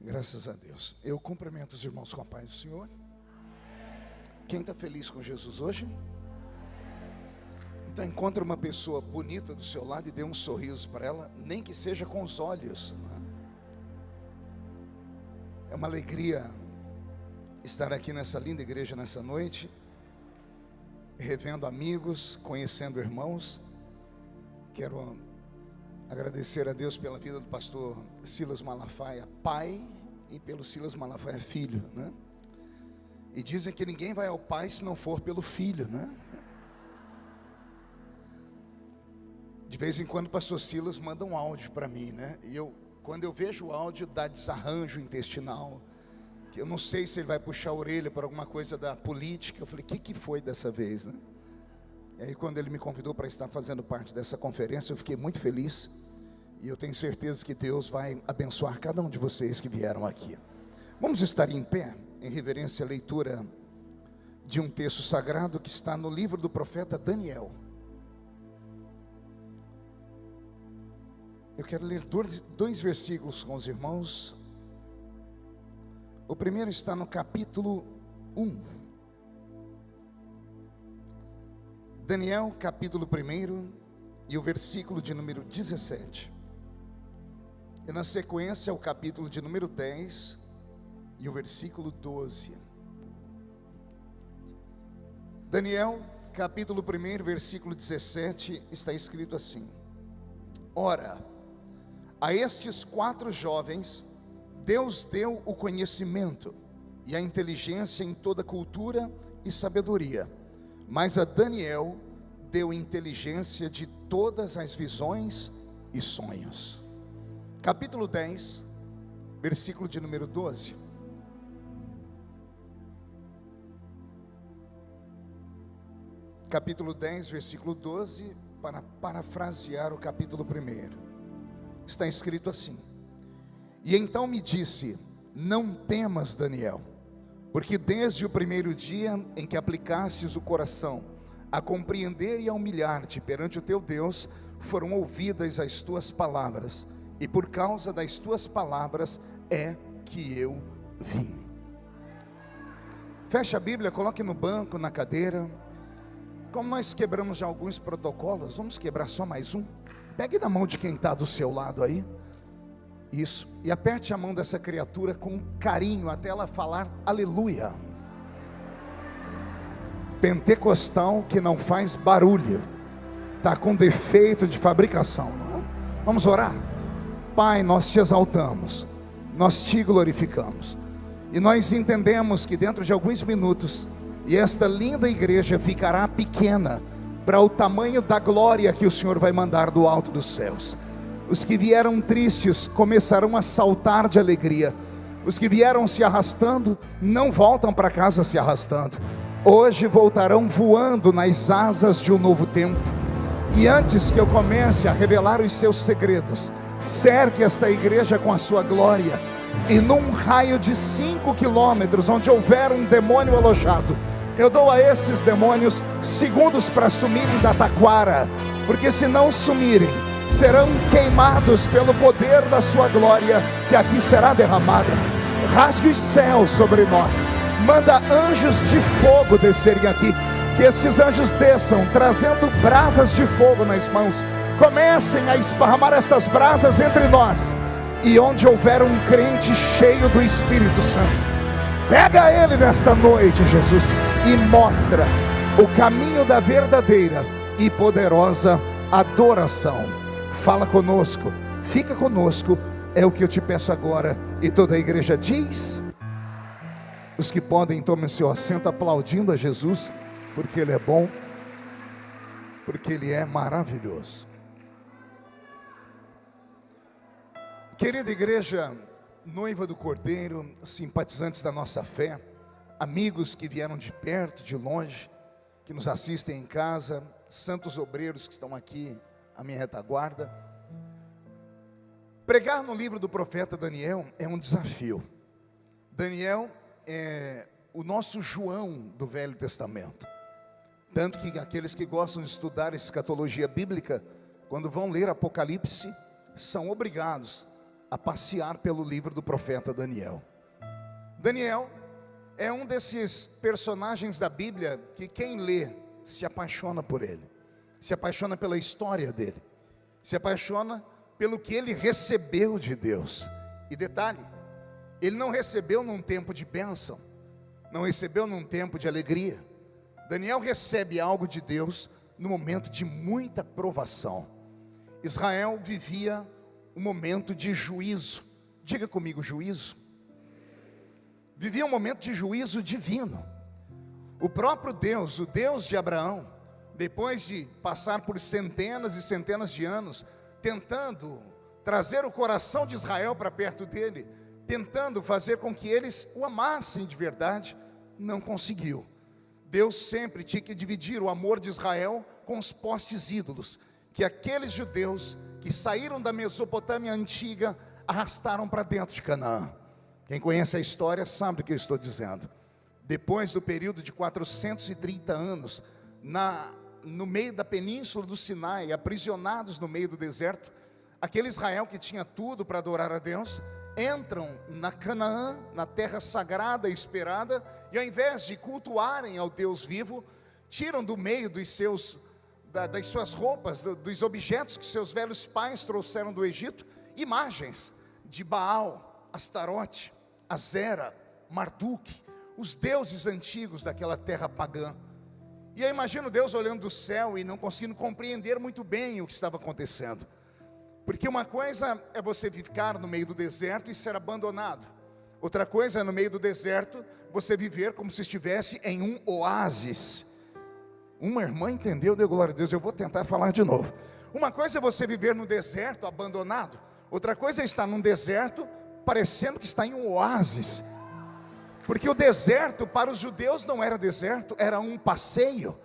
Graças a Deus. Eu cumprimento os irmãos com a paz do Senhor. Quem está feliz com Jesus hoje? Então encontra uma pessoa bonita do seu lado e dê um sorriso para ela, nem que seja com os olhos. É uma alegria estar aqui nessa linda igreja nessa noite, revendo amigos, conhecendo irmãos. Quero agradecer a Deus pela vida do pastor Silas Malafaia, pai, e pelo Silas Malafaia, filho, né? E dizem que ninguém vai ao pai se não for pelo filho, né? De vez em quando o pastor Silas manda um áudio para mim, né? E quando eu vejo o áudio, dá desarranjo intestinal, que eu não sei se ele vai puxar a orelha por alguma coisa da política. Eu falei, o que foi dessa vez, né? E aí quando ele me convidou para estar fazendo parte dessa conferência, eu fiquei muito feliz. E eu tenho certeza que Deus vai abençoar cada um de vocês que vieram aqui. Vamos estar em pé, em reverência à leitura de um texto sagrado que está no livro do profeta Daniel. Eu quero ler dois versículos com os irmãos. O primeiro está no capítulo 1. Daniel, capítulo 1, e o versículo de número 17. E na sequência, o capítulo de número 10 e o versículo 12. Daniel, capítulo 1, versículo 17, está escrito assim: Ora, a estes 4 jovens, Deus deu o conhecimento e a inteligência em toda cultura e sabedoria, mas a Daniel deu inteligência de todas as visões e sonhos. Capítulo 10, versículo de número 12. Capítulo 10, versículo 12, para parafrasear o capítulo 1. Está escrito assim: E então me disse, não temas, Daniel, porque desde o primeiro dia em que aplicastes o coração a compreender e a humilhar-te perante o teu Deus, foram ouvidas as tuas palavras, e por causa das tuas palavras é que eu vim. Feche a Bíblia, coloque no banco, na cadeira. Como nós quebramos já alguns protocolos, vamos quebrar só mais um. Pegue na mão de quem está do seu lado aí. Isso, e aperte a mão dessa criatura com carinho até ela falar aleluia. Pentecostal que não faz barulho, está com defeito de fabricação, não? Vamos orar? Pai, nós te exaltamos, nós te glorificamos, e nós entendemos que dentro de alguns minutos, e esta linda igreja ficará pequena para o tamanho da glória que o Senhor vai mandar do alto dos céus. Os que vieram tristes começarão a saltar de alegria. Os que vieram se arrastando não voltam para casa se arrastando. Hoje voltarão voando nas asas de um novo tempo. E antes que eu comece a revelar os seus segredos, cerque esta igreja com a sua glória. E num raio de 5 quilômetros, onde houver um demônio alojado, eu dou a esses demônios segundos para sumirem da taquara, porque se não sumirem, serão queimados pelo poder da sua glória, que aqui será derramada. Rasgue os céus sobre nós, manda anjos de fogo descerem aqui, que estes anjos desçam, trazendo brasas de fogo nas mãos, comecem a esparramar estas brasas entre nós, e onde houver um crente cheio do Espírito Santo, pega ele nesta noite, Jesus, e mostra o caminho da verdadeira e poderosa adoração. Fala conosco, fica conosco, é o que eu te peço agora. E toda a igreja diz: os que podem, tomem seu assento aplaudindo a Jesus, porque Ele é bom, porque Ele é maravilhoso. Querida igreja, noiva do Cordeiro, simpatizantes da nossa fé, amigos que vieram de perto, de longe, que nos assistem em casa, santos obreiros que estão aqui à minha retaguarda. Pregar no livro do profeta Daniel é um desafio. Daniel é o nosso João do Velho Testamento. Tanto que aqueles que gostam de estudar escatologia bíblica, quando vão ler Apocalipse, são obrigados a passear pelo livro do profeta Daniel. Daniel é um desses personagens da Bíblia que quem lê se apaixona por ele, se apaixona pela história dele, se apaixona pelo que ele recebeu de Deus. E detalhe, ele não recebeu num tempo de bênção, não recebeu num tempo de alegria. Daniel recebe algo de Deus no momento de muita provação. Israel vivia um momento de juízo. Diga comigo, juízo. Vivia um momento de juízo divino. O próprio Deus, o Deus de Abraão, depois de passar por centenas e centenas de anos, tentando trazer o coração de Israel para perto dele, tentando fazer com que eles o amassem de verdade, não conseguiu. Deus sempre tinha que dividir o amor de Israel com os postes ídolos, que aqueles judeus que saíram da Mesopotâmia antiga arrastaram para dentro de Canaã. Quem conhece a história sabe do que eu estou dizendo. Depois do período de 430 anos, no meio da península do Sinai, aprisionados no meio do deserto, aquele Israel que tinha tudo para adorar a Deus, entram na Canaã, na terra sagrada e esperada, e ao invés de cultuarem ao Deus vivo, tiram do meio das suas roupas, dos objetos que seus velhos pais trouxeram do Egito, imagens de Baal, Astarote, Azera, Marduk, os deuses antigos daquela terra pagã. E eu imagino Deus olhando do céu e não conseguindo compreender muito bem o que estava acontecendo. Porque uma coisa é você ficar no meio do deserto e ser abandonado. Outra coisa é no meio do deserto você viver como se estivesse em um oásis. Uma irmã entendeu, deu glória a Deus, eu vou tentar falar de novo. Uma coisa é você viver no deserto abandonado. Outra coisa é estar num deserto parecendo que está em um oásis. Porque o deserto para os judeus não era deserto, era um passeio.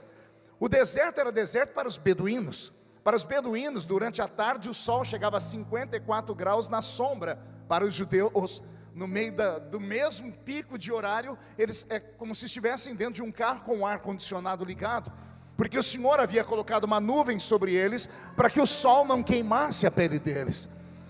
O deserto era deserto para os beduínos. Para os beduínos, durante a tarde, o sol chegava a 54 graus na sombra. Para os judeus, no meio do mesmo pico de horário, eles é como se estivessem dentro de um carro com o ar-condicionado ligado. Porque o Senhor havia colocado uma nuvem sobre eles, para que o sol não queimasse a pele deles.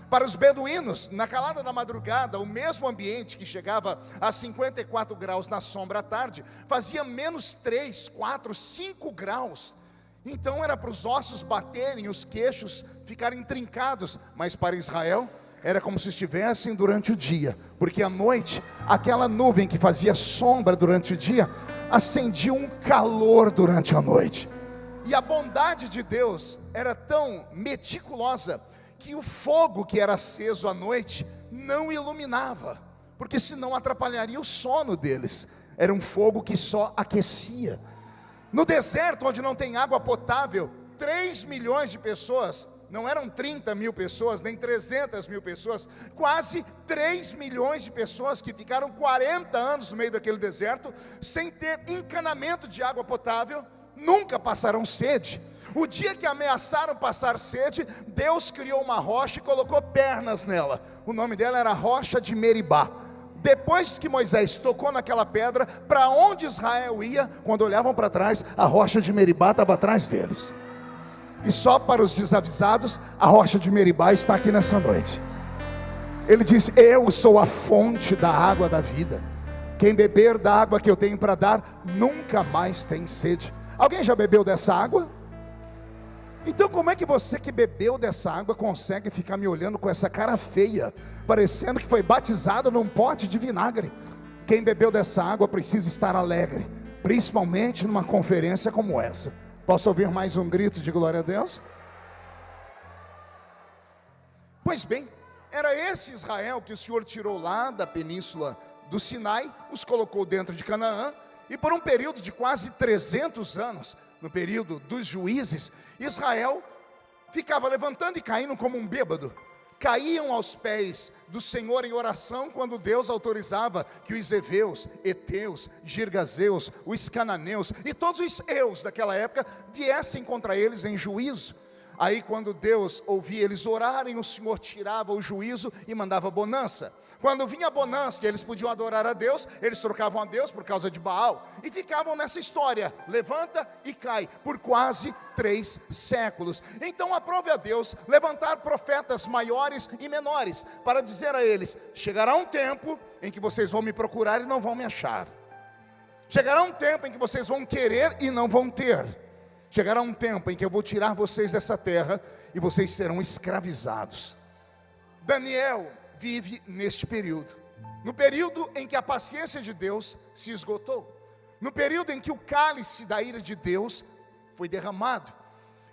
Para os beduínos, na calada da madrugada, o mesmo ambiente que chegava a 54 graus na sombra à tarde, fazia menos 3, 4, 5 graus. Então era para os ossos baterem, os queixos ficarem trincados. Mas para Israel, era como se estivessem durante o dia. Porque à noite, aquela nuvem que fazia sombra durante o dia, acendia um calor durante a noite. E a bondade de Deus era tão meticulosa, que o fogo que era aceso à noite não iluminava, porque senão atrapalharia o sono deles. Era um fogo que só aquecia. No deserto, onde não tem água potável, 3 milhões de pessoas, não eram 30 mil pessoas, nem 300 mil pessoas, quase 3 milhões de pessoas que ficaram 40 anos no meio daquele deserto, sem ter encanamento de água potável, nunca passaram sede. O dia que ameaçaram passar sede, Deus criou uma rocha e colocou pernas nela. O nome dela era rocha de Meribá. Depois que Moisés tocou naquela pedra, para onde Israel ia, quando olhavam para trás, a rocha de Meribá estava atrás deles. E só para os desavisados, a rocha de Meribá está aqui nessa noite. Ele diz: eu sou a fonte da água da vida. Quem beber da água que eu tenho para dar, nunca mais tem sede. Alguém já bebeu dessa água? Então como é que você que bebeu dessa água consegue ficar me olhando com essa cara feia, parecendo que foi batizado num pote de vinagre? Quem bebeu dessa água precisa estar alegre, principalmente numa conferência como essa. Posso ouvir mais um grito de glória a Deus? Pois bem, era esse Israel que o Senhor tirou lá da península do Sinai, os colocou dentro de Canaã, e por um período de quase 300 anos, no período dos juízes, Israel ficava levantando e caindo como um bêbado. Caíam aos pés do Senhor em oração quando Deus autorizava que os heveus, heteus, girgazeus, os cananeus e todos os eus daquela época viessem contra eles em juízo. Aí quando Deus ouvia eles orarem, o Senhor tirava o juízo e mandava bonança. Quando vinha a bonança, que eles podiam adorar a Deus, eles trocavam a Deus por causa de Baal, e ficavam nessa história, levanta e cai, por quase 3 séculos. Então aprove a Deus levantar profetas maiores e menores, para dizer a eles: chegará um tempo em que vocês vão me procurar e não vão me achar. Chegará um tempo em que vocês vão querer e não vão ter. Chegará um tempo em que eu vou tirar vocês dessa terra e vocês serão escravizados. Daniel vive neste período, no período em que a paciência de Deus se esgotou, no período em que o cálice da ira de Deus foi derramado.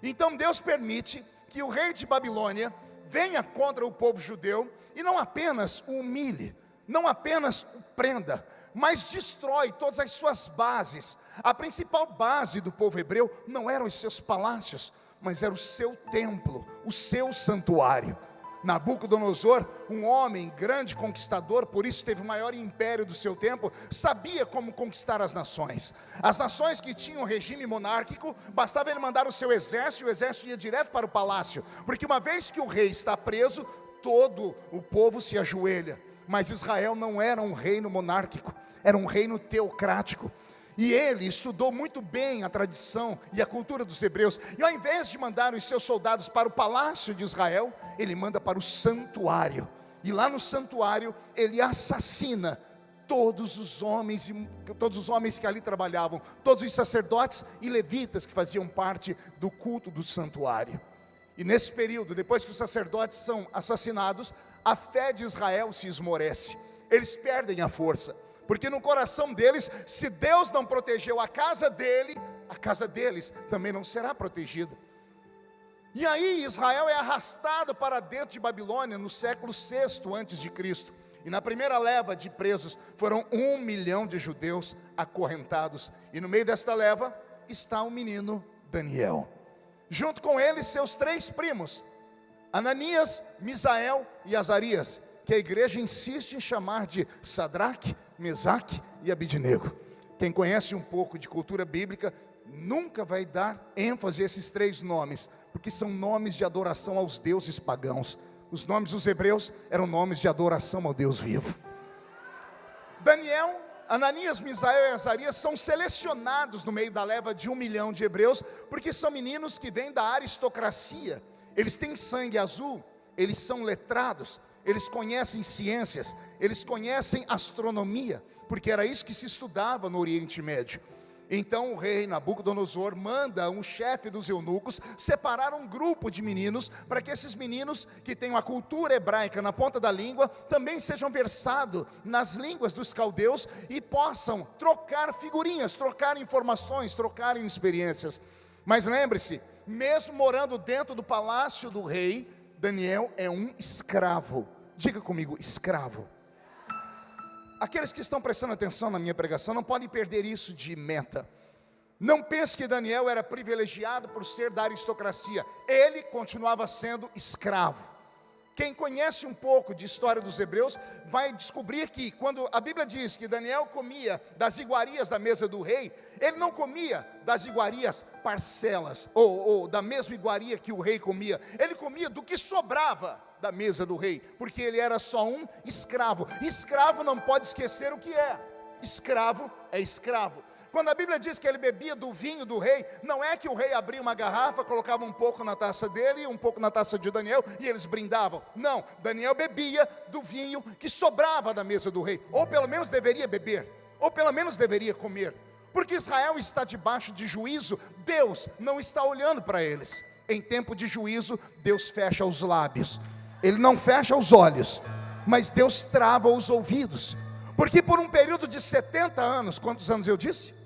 Então Deus permite que o rei de Babilônia venha contra o povo judeu e não apenas o humilhe, não apenas o prenda, mas destrói todas as suas bases. A principal base do povo hebreu não eram os seus palácios, mas era o seu templo, o seu santuário. Nabucodonosor, um homem grande conquistador, por isso teve o maior império do seu tempo, sabia como conquistar as nações. As nações que tinham regime monárquico, bastava ele mandar o seu exército, e o exército ia direto para o palácio, porque uma vez que o rei está preso, todo o povo se ajoelha. Mas Israel não era um reino monárquico, era um reino teocrático. E ele estudou muito bem a tradição e a cultura dos hebreus. E ao invés de mandar os seus soldados para o palácio de Israel, ele manda para o santuário. E lá no santuário ele assassina todos os homens que ali trabalhavam, todos os sacerdotes e levitas que faziam parte do culto do santuário. E nesse período, depois que os sacerdotes são assassinados, a fé de Israel se esmorece. Eles perdem a força, porque no coração deles, se Deus não protegeu a casa dele, a casa deles também não será protegida. E aí Israel é arrastado para dentro de Babilônia no século VI a.C. E na primeira leva de presos foram 1 milhão de judeus acorrentados. E no meio desta leva está o menino Daniel. Junto com ele seus 3 primos, Ananias, Misael e Azarias, que a igreja insiste em chamar de Sadraque, Mesaque e Abidnego. Quem conhece um pouco de cultura bíblica nunca vai dar ênfase a esses 3 nomes, porque são nomes de adoração aos deuses pagãos. Os nomes dos hebreus eram nomes de adoração ao Deus vivo. Daniel, Ananias, Misael e Azarias são selecionados no meio da leva de 1 milhão de hebreus, porque são meninos que vêm da aristocracia. Eles têm sangue azul, eles são letrados, eles conhecem ciências, eles conhecem astronomia, porque era isso que se estudava no Oriente Médio. Então o rei Nabucodonosor manda um chefe dos eunucos separar um grupo de meninos, para que esses meninos que têm a cultura hebraica na ponta da língua, também sejam versados nas línguas dos caldeus e possam trocar figurinhas, trocar informações, trocar experiências. Mas lembre-se, mesmo morando dentro do palácio do rei, Daniel é um escravo. Diga comigo, escravo. Aqueles que estão prestando atenção na minha pregação não podem perder isso de meta. Não pense que Daniel era privilegiado por ser da aristocracia. Ele continuava sendo escravo. Quem conhece um pouco de história dos hebreus vai descobrir que quando a Bíblia diz que Daniel comia das iguarias da mesa do rei, ele não comia das iguarias parcelas, ou da mesma iguaria que o rei comia. Ele comia do que sobrava da mesa do rei, porque ele era só um escravo. Escravo não pode esquecer o que é. Escravo é escravo. Quando a Bíblia diz que ele bebia do vinho do rei, não é que o rei abria uma garrafa, colocava um pouco na taça dele e um pouco na taça de Daniel, e eles brindavam. Não, Daniel bebia do vinho que sobrava da mesa do rei, ou pelo menos deveria beber, ou pelo menos deveria comer, porque Israel está debaixo de juízo. Deus não está olhando para eles. Em tempo de juízo, Deus fecha os lábios, Ele não fecha os olhos, mas Deus trava os ouvidos, porque por um período de 70 anos, quantos anos eu disse?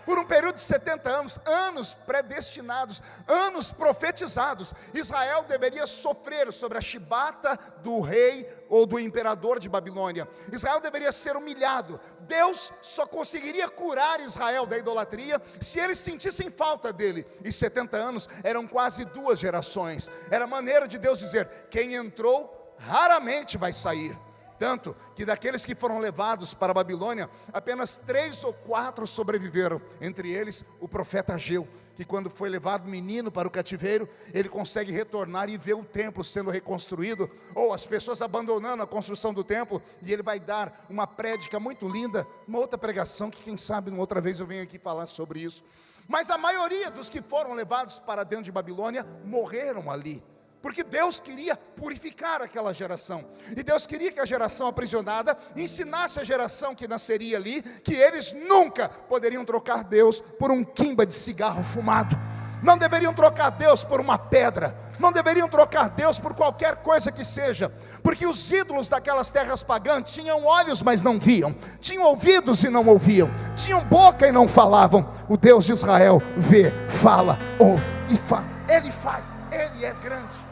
Por um período de 70 anos, anos predestinados, anos profetizados, Israel deveria sofrer sobre a chibata do rei ou do imperador de Babilônia. Israel deveria ser humilhado. Deus só conseguiria curar Israel da idolatria se eles sentissem falta dele. E 70 anos eram quase 2 gerações. Era a maneira de Deus dizer: quem entrou raramente vai sair. Tanto que daqueles que foram levados para a Babilônia, apenas 3 ou 4 sobreviveram. Entre eles o profeta Ageu, que quando foi levado o menino para o cativeiro, ele consegue retornar e ver o templo sendo reconstruído, ou as pessoas abandonando a construção do templo, e ele vai dar uma prédica muito linda, uma outra pregação, que quem sabe uma outra vez eu venho aqui falar sobre isso. Mas a maioria dos que foram levados para dentro de Babilônia, morreram ali, porque Deus queria purificar aquela geração, e Deus queria que a geração aprisionada ensinasse a geração que nasceria ali, que eles nunca poderiam trocar Deus por um quimba de cigarro fumado, não deveriam trocar Deus por uma pedra, não deveriam trocar Deus por qualquer coisa que seja, porque os ídolos daquelas terras pagãs tinham olhos, mas não viam, tinham ouvidos e não ouviam, tinham boca e não falavam. O Deus de Israel vê, fala, ouve e faz. Ele faz, Ele é grande.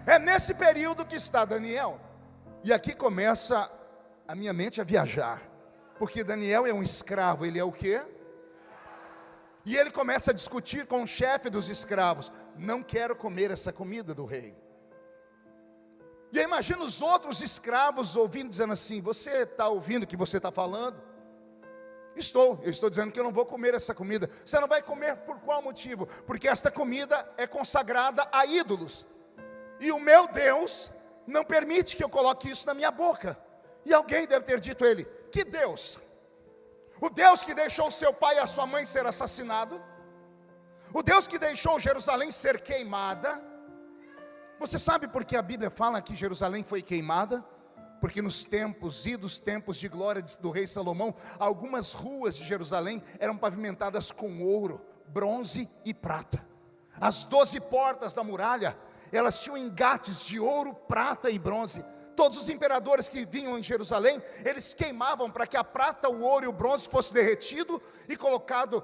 É nesse período que está Daniel, e aqui começa a minha mente a viajar, porque Daniel é um escravo, ele é o quê? E ele começa a discutir com o chefe dos escravos: não quero comer essa comida do rei. E aí imagina os outros escravos ouvindo, dizendo assim: você está ouvindo o que você está falando? Eu estou dizendo que eu não vou comer essa comida. Você não vai comer por qual motivo? Porque esta comida é consagrada a ídolos, e o meu Deus não permite que eu coloque isso na minha boca. E alguém deve ter dito a ele: que Deus? O Deus que deixou seu pai e a sua mãe ser assassinado? O Deus que deixou Jerusalém ser queimada? Você sabe por que a Bíblia fala que Jerusalém foi queimada? Porque nos tempos de glória do rei Salomão, algumas ruas de Jerusalém eram pavimentadas com ouro, bronze e prata. As 12 portas da muralha, elas tinham engates de ouro, prata e bronze. Todos os imperadores que vinham em Jerusalém, eles queimavam para que a prata, o ouro e o bronze fosse derretido e colocado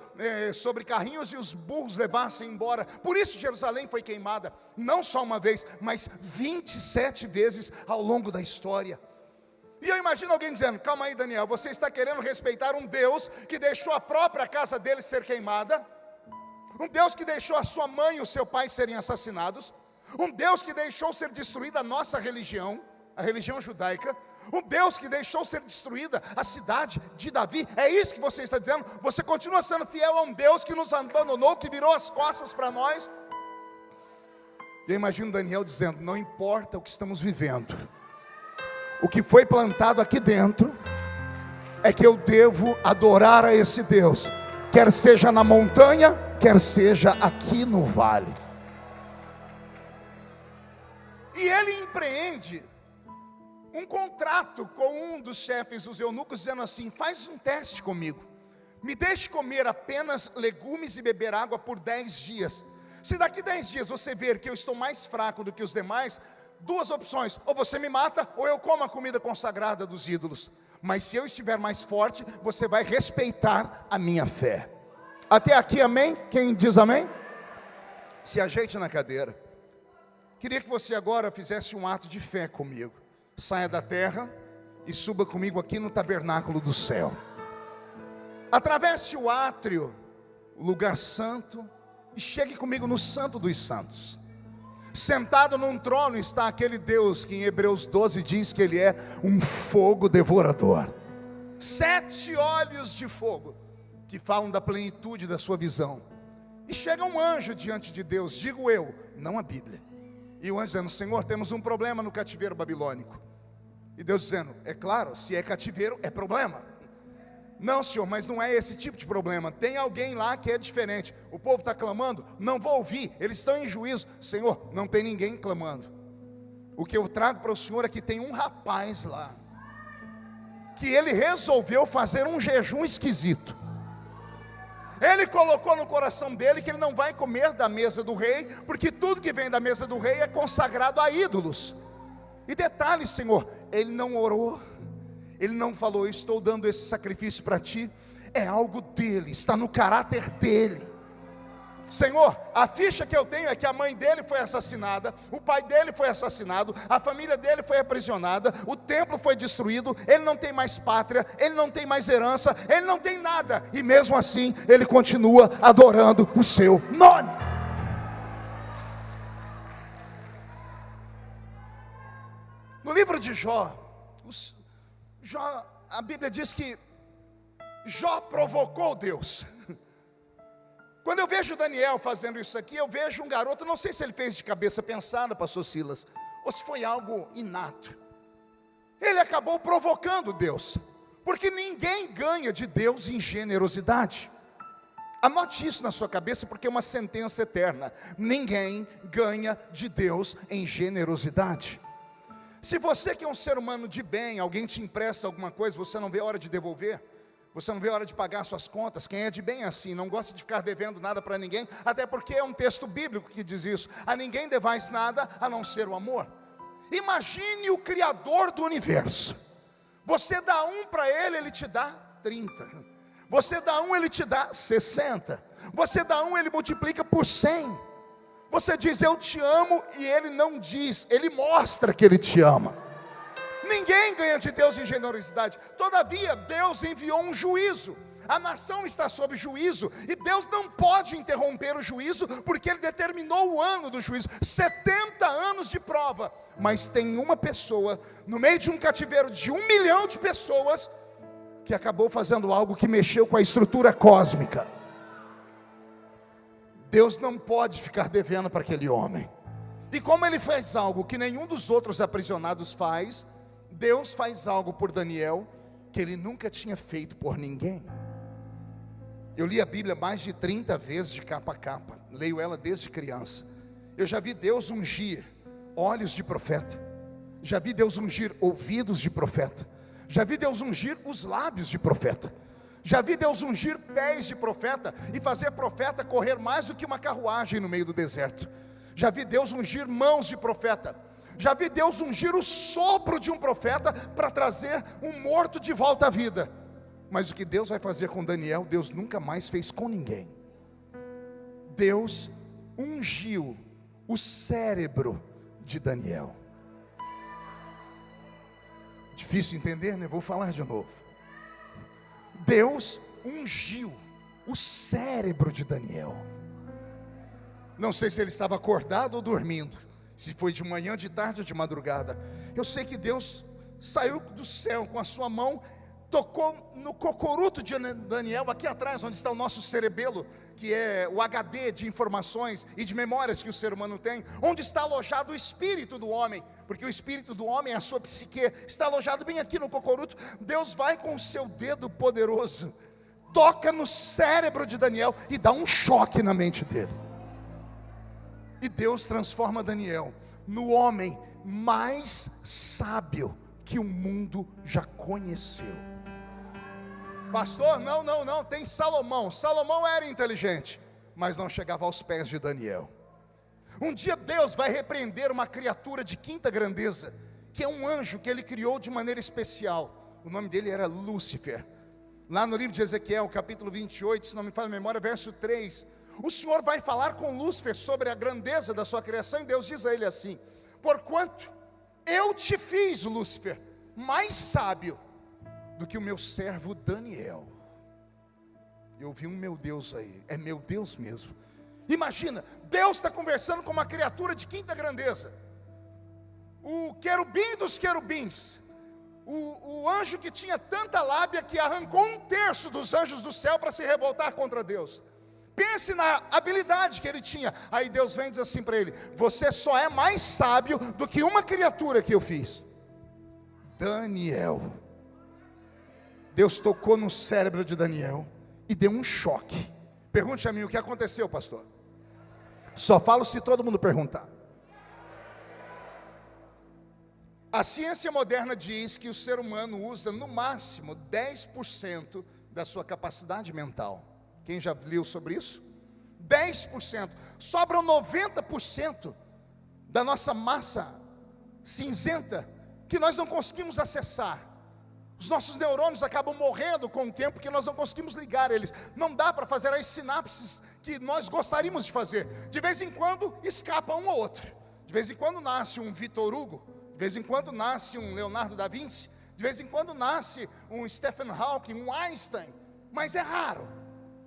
sobre carrinhos, e os burros levassem embora. Por isso Jerusalém foi queimada, não só uma vez, mas 27 vezes ao longo da história. E eu imagino alguém dizendo: calma aí, Daniel, você está querendo respeitar um Deus que deixou a própria casa dele ser queimada, um Deus que deixou a sua mãe e o seu pai serem assassinados, um Deus que deixou ser destruída a nossa religião, a religião judaica, um Deus que deixou ser destruída a cidade de Davi. É isso que você está dizendo? Você continua sendo fiel a um Deus que nos abandonou, que virou as costas para nós? Eu imagino Daniel dizendo: não importa o que estamos vivendo, o que foi plantado aqui dentro é que eu devo adorar a esse Deus, quer seja na montanha, quer seja aqui no vale. E ele empreende um contrato com um dos chefes dos eunucos, dizendo assim: faz um teste comigo, me deixe comer apenas legumes e beber água por 10 dias. Se daqui 10 dias você ver que eu estou mais fraco do que os demais, 2 opções: ou você me mata, ou eu como a comida consagrada dos ídolos. Mas se eu estiver mais forte, você vai respeitar a minha fé. Até aqui, amém? Quem diz amém? Se ajeite na cadeira. Queria que você agora fizesse um ato de fé comigo. Saia da terra e suba comigo aqui no tabernáculo do céu. Atravesse o átrio, o lugar santo, e chegue comigo no Santo dos Santos. Sentado num trono está aquele Deus que em Hebreus 12 diz que Ele é um fogo devorador. 7 olhos de fogo que falam da plenitude da sua visão. E chega um anjo diante de Deus, digo eu, não a Bíblia. E o anjo dizendo: Senhor, temos um problema no cativeiro babilônico. E Deus dizendo: é claro, se é cativeiro, é problema. Não, Senhor, mas não é esse tipo de problema. Tem alguém lá que é diferente. O povo está clamando, não vou ouvir, eles estão em juízo. Senhor, não tem ninguém clamando. O que eu trago para o Senhor é que tem um rapaz lá, que ele resolveu fazer um jejum esquisito. Ele colocou no coração dele que ele não vai comer da mesa do rei, porque tudo que vem da mesa do rei é consagrado a ídolos. E detalhe, Senhor, ele não orou, ele não falou: estou dando esse sacrifício para ti. É algo dele, está no caráter dele. Senhor, a ficha que eu tenho é que a mãe dele foi assassinada, o pai dele foi assassinado, a família dele foi aprisionada, o templo foi destruído, ele não tem mais pátria, ele não tem mais herança, ele não tem nada, e mesmo assim ele continua adorando o seu nome. No livro de Jó, a Bíblia diz que Jó provocou Deus. Quando eu vejo Daniel fazendo isso aqui, eu vejo um garoto, não sei se ele fez de cabeça pensada, pastor Silas, ou se foi algo inato. Ele acabou provocando Deus, porque ninguém ganha de Deus em generosidade. Anote isso na sua cabeça, porque é uma sentença eterna. Ninguém ganha de Deus em generosidade. Se você que é um ser humano de bem, alguém te empresta alguma coisa, você não vê a hora de devolver, você não vê a hora de pagar suas contas. Quem é de bem é assim, não gosta de ficar devendo nada para ninguém, até porque é um texto bíblico que diz isso: a ninguém devais nada a não ser o amor. Imagine o Criador do universo, você dá um para ele, ele te dá 30, você dá um, ele te dá 60, você dá um, ele multiplica por 100. Você diz eu te amo, e ele não diz, ele mostra que ele te ama. Ninguém ganha de Deus em generosidade. Todavia Deus enviou um juízo, a nação está sob juízo, e Deus não pode interromper o juízo, porque Ele determinou o ano do juízo, 70 anos de prova. Mas tem uma pessoa, no meio de um cativeiro de 1 milhão de pessoas, que acabou fazendo algo que mexeu com a estrutura cósmica. Deus não pode ficar devendo para aquele homem. E como ele fez algo que nenhum dos outros aprisionados faz, Deus faz algo por Daniel que ele nunca tinha feito por ninguém. Eu li a Bíblia mais de 30 vezes de capa a capa, leio ela desde criança. Eu já vi Deus ungir olhos de profeta, já vi Deus ungir ouvidos de profeta, já vi Deus ungir os lábios de profeta, já vi Deus ungir pés de profeta e fazer profeta correr mais do que uma carruagem no meio do deserto. Já vi Deus ungir mãos de profeta, já vi Deus ungir o sopro de um profeta para trazer um morto de volta à vida. Mas o que Deus vai fazer com Daniel, Deus nunca mais fez com ninguém. Deus ungiu o cérebro de Daniel. Difícil entender, né? Vou falar de novo. Deus ungiu o cérebro de Daniel. Não sei se ele estava acordado ou dormindo, se foi de manhã, de tarde ou de madrugada. Eu sei que Deus saiu do céu com a sua mão, tocou no cocoruto de Daniel, aqui atrás onde está o nosso cerebelo, que é o HD de informações e de memórias que o ser humano tem, onde está alojado o espírito do homem, porque o espírito do homem, a sua psique, está alojado bem aqui no cocoruto. Deus vai com o seu dedo poderoso, toca no cérebro de Daniel e dá um choque na mente dele. E Deus transforma Daniel no homem mais sábio que o mundo já conheceu. Pastor, não, tem Salomão. Salomão era inteligente, mas não chegava aos pés de Daniel. Um dia Deus vai repreender uma criatura de quinta grandeza, que é um anjo que ele criou de maneira especial. O nome dele era Lúcifer. Lá no livro de Ezequiel, capítulo 28, se não me falha a memória, verso 3, o Senhor vai falar com Lúcifer sobre a grandeza da sua criação, e Deus diz a ele assim: porquanto eu te fiz, Lúcifer, mais sábio do que o meu servo Daniel. Eu vi um meu Deus aí, é meu Deus mesmo. Imagina, Deus está conversando com uma criatura de quinta grandeza, o querubim dos querubins, o anjo que tinha tanta lábia que arrancou 1/3 dos anjos do céu para se revoltar contra Deus. Pense na habilidade que ele tinha. Aí Deus vem e diz assim para ele: você só é mais sábio do que uma criatura que eu fiz, Daniel. Deus tocou no cérebro de Daniel e deu um choque. Pergunte a mim, o que aconteceu, pastor? Só falo se todo mundo perguntar. A ciência moderna diz que o ser humano usa no máximo 10% da sua capacidade mental. Quem já leu sobre isso? 10%. Sobram 90% da nossa massa cinzenta que nós não conseguimos acessar. Os nossos neurônios acabam morrendo com o tempo, que nós não conseguimos ligar eles. Não dá para fazer as sinapses que nós gostaríamos de fazer. De vez em quando escapa um ou outro. De vez em quando nasce um Victor Hugo, de vez em quando nasce um Leonardo da Vinci, de vez em quando nasce um Stephen Hawking, um Einstein, mas é raro.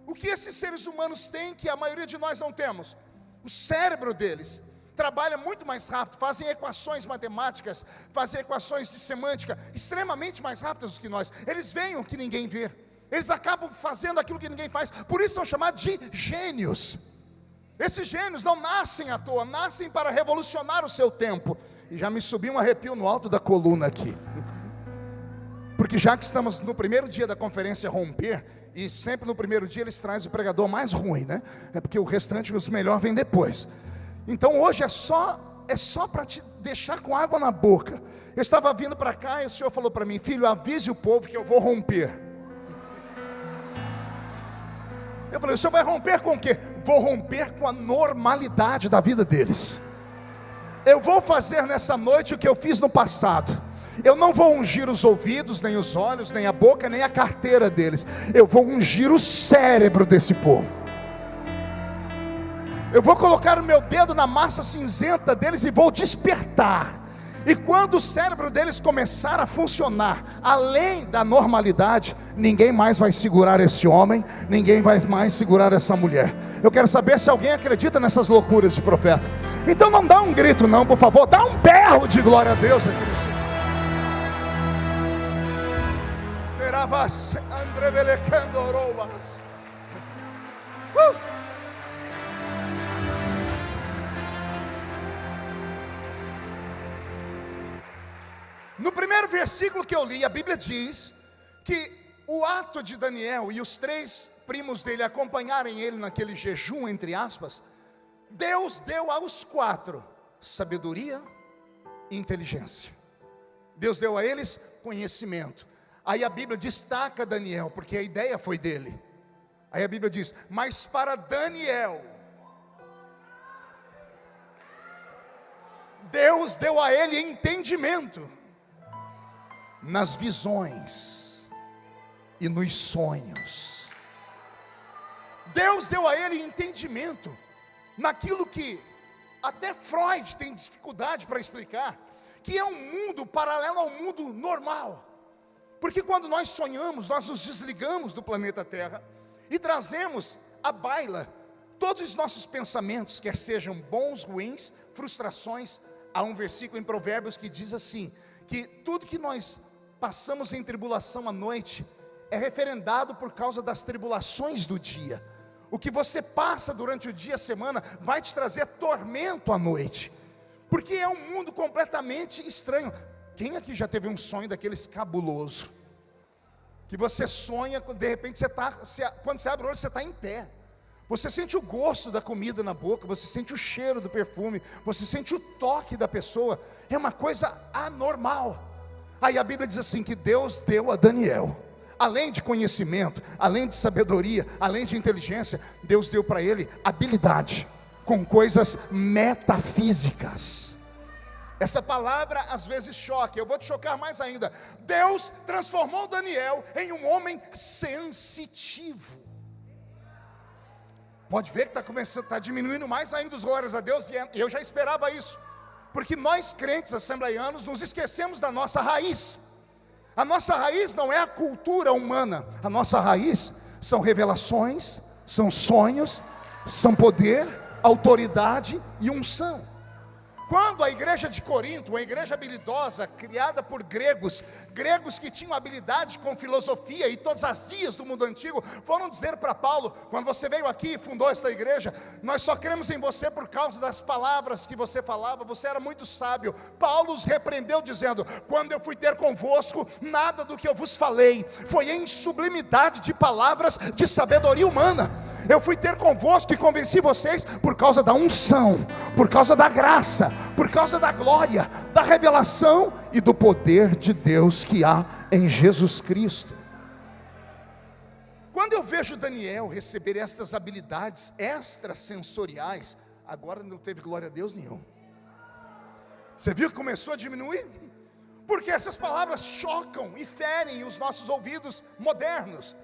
O que esses seres humanos têm que a maioria de nós não temos? O cérebro deles trabalha muito mais rápido, fazem equações matemáticas, fazem equações de semântica extremamente mais rápidas do que nós. Eles veem o que ninguém vê, Eles acabam fazendo aquilo que ninguém faz. Por isso são chamados de gênios. Esses gênios não nascem à toa, nascem para revolucionar o seu tempo. E já me subiu um arrepio no alto da coluna aqui. Porque já que estamos no primeiro dia da conferência Romper, e sempre no primeiro dia eles trazem o pregador mais ruim, né? É porque o restante, os melhores, vem depois. Então hoje é só para te deixar com água na boca. Eu estava vindo para cá e o Senhor falou para mim: filho, avise o povo que eu vou romper. Eu falei: o Senhor vai romper com o quê? Vou romper com a normalidade da vida deles. Eu vou fazer nessa noite o que eu fiz no passado. Eu não vou ungir os ouvidos, nem os olhos, nem a boca, nem a carteira deles. Eu vou ungir o cérebro desse povo. Eu vou colocar o meu dedo na massa cinzenta deles e vou despertar. E quando o cérebro deles começar a funcionar além da normalidade, ninguém mais vai segurar esse homem, ninguém vai mais segurar essa mulher. Eu quero saber se alguém acredita nessas loucuras de profeta. Então não dá um grito não, por favor, dá um berro de glória a Deus aqui nesse lugar. No primeiro versículo que eu li, a Bíblia diz que o ato de Daniel e os 3 primos dele acompanharem ele naquele jejum, entre aspas, Deus deu aos 4 sabedoria e inteligência. Deus deu a eles conhecimento. Aí a Bíblia destaca Daniel, porque a ideia foi dele. Aí a Bíblia diz: mas para Daniel, Deus deu a ele entendimento nas visões e nos sonhos. Deus deu a ele entendimento naquilo que até Freud tem dificuldade para explicar, que é um mundo paralelo ao mundo normal. Porque quando nós sonhamos, nós nos desligamos do planeta Terra e trazemos à baila todos os nossos pensamentos, quer sejam bons, ruins, frustrações. Há um versículo em Provérbios que diz assim, que tudo que nós passamos em tribulação à noite é referendado por causa das tribulações do dia. O que você passa durante o dia, a semana, vai te trazer tormento à noite, porque é um mundo completamente estranho. Quem aqui já teve um sonho daqueles cabuloso? Que você sonha, de repente quando você abre o olho, você está em pé. Você sente o gosto da comida na boca, você sente o cheiro do perfume, você sente o toque da pessoa. É uma coisa anormal. Aí a Bíblia diz assim, que Deus deu a Daniel, além de conhecimento, além de sabedoria, além de inteligência, Deus deu para ele habilidade com coisas metafísicas. Essa palavra às vezes choca, eu vou te chocar mais ainda. Deus transformou Daniel em um homem sensitivo. Pode ver que está diminuindo mais ainda os glórias a Deus, e eu já esperava isso. Porque nós crentes assembleianos nos esquecemos da nossa raiz. A nossa raiz não é a cultura humana. A nossa raiz são revelações, são sonhos, são poder, autoridade e unção. Quando a igreja de Corinto, uma igreja habilidosa, criada por gregos que tinham habilidade com filosofia e todas as ciências do mundo antigo, foram dizer para Paulo, quando você veio aqui e fundou esta igreja, nós só cremos em você por causa das palavras que você falava, você era muito sábio. Paulo os repreendeu dizendo, quando eu fui ter convosco, nada do que eu vos falei foi em sublimidade de palavras de sabedoria humana. Eu fui ter convosco e convenci vocês por causa da unção, por causa da graça, por causa da glória, da revelação e do poder de Deus que há em Jesus Cristo. Quando eu vejo Daniel receber estas habilidades extrasensoriais, agora não teve glória a Deus nenhum. Você viu que começou a diminuir? Porque essas palavras chocam e ferem os nossos ouvidos modernos.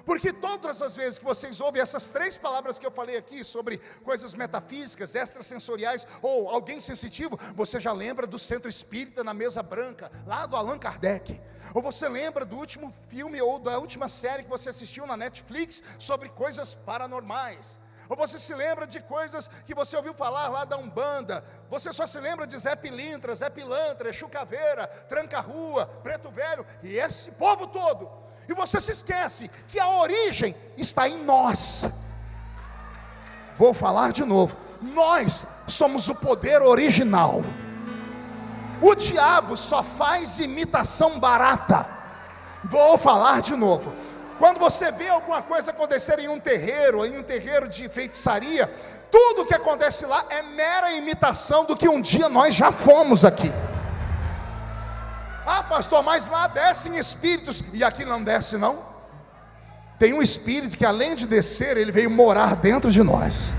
Porque todas as vezes que vocês ouvem essas 3 palavras que eu falei aqui, sobre coisas metafísicas, extrasensoriais, ou alguém sensitivo, você já lembra do Centro Espírita na Mesa Branca, lá do Allan Kardec. Ou você lembra do último filme, ou da última série que você assistiu na Netflix, sobre coisas paranormais. Ou você se lembra de coisas que você ouviu falar lá da Umbanda. Você só se lembra de Zé Pilintra, Zé Pilantra, Exu Caveira, Tranca-Rua, Preto Velho, e esse povo todo. E você se esquece que a origem está em nós. Vou falar de novo. Nós somos o poder original. O diabo só faz imitação barata. Vou falar de novo. Quando você vê alguma coisa acontecer em um terreiro de feitiçaria, tudo que acontece lá é mera imitação do que um dia nós já fomos aqui. Ah, pastor, mas lá descem espíritos, e aqui não desce não. Tem um espírito que, além de descer, ele veio morar dentro de nós.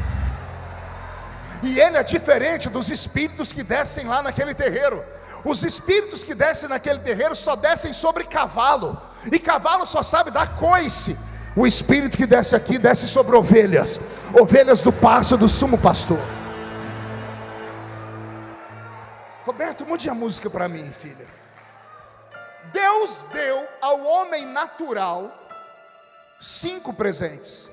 E ele é diferente dos espíritos que descem lá naquele terreiro. Os espíritos que descem naquele terreiro só descem sobre cavalo, e cavalo só sabe dar coice. O espírito que desce aqui, desce sobre ovelhas, ovelhas do pasto do sumo pastor. Roberto, mude a música para mim, filha. Deus deu ao homem natural 5 presentes.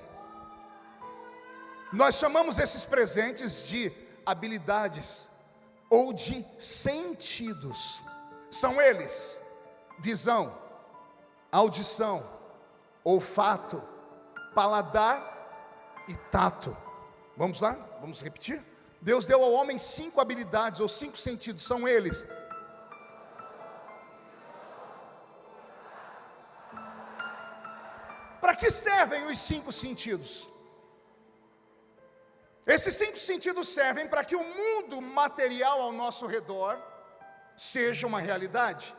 Nós chamamos esses presentes de habilidades ou de sentidos. São eles: visão, audição, olfato, paladar e tato. Vamos lá? Vamos repetir? Deus deu ao homem 5 habilidades ou 5 sentidos. São eles: para que servem os 5 sentidos? Esses 5 sentidos servem para que o mundo material ao nosso redor seja uma realidade.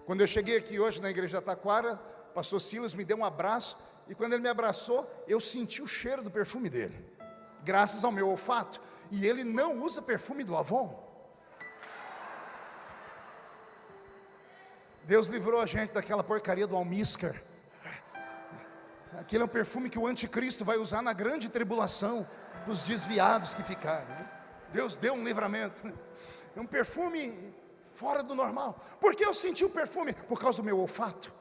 Quando eu cheguei aqui hoje na igreja de Taquara, o pastor Silas me deu um abraço, e quando ele me abraçou, eu senti o cheiro do perfume dele, graças ao meu olfato. E ele não usa perfume do Avon. Deus livrou a gente daquela porcaria do almíscar. Aquele é um perfume que o anticristo vai usar na grande tribulação, para os desviados que ficaram. Deus deu um livramento. É um perfume fora do normal. Por que eu senti o perfume? Por causa do meu olfato.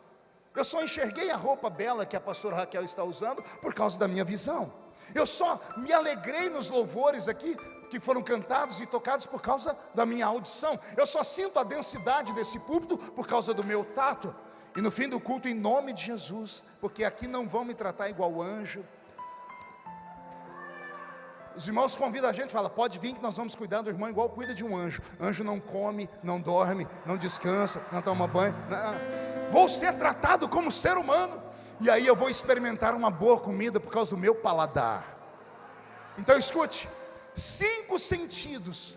Eu só enxerguei a roupa bela que a pastora Raquel está usando por causa da minha visão. Eu só me alegrei nos louvores aqui que foram cantados e tocados por causa da minha audição. Eu só sinto a densidade desse púlpito por causa do meu tato. E no fim do culto, em nome de Jesus, porque aqui não vão me tratar igual anjo. Os irmãos convidam a gente, fala, pode vir que nós vamos cuidar do irmão igual cuida de um anjo. Anjo não come, não dorme, não descansa, não toma banho. Não. Vou ser tratado como ser humano. E aí eu vou experimentar uma boa comida por causa do meu paladar. Então escute, 5 sentidos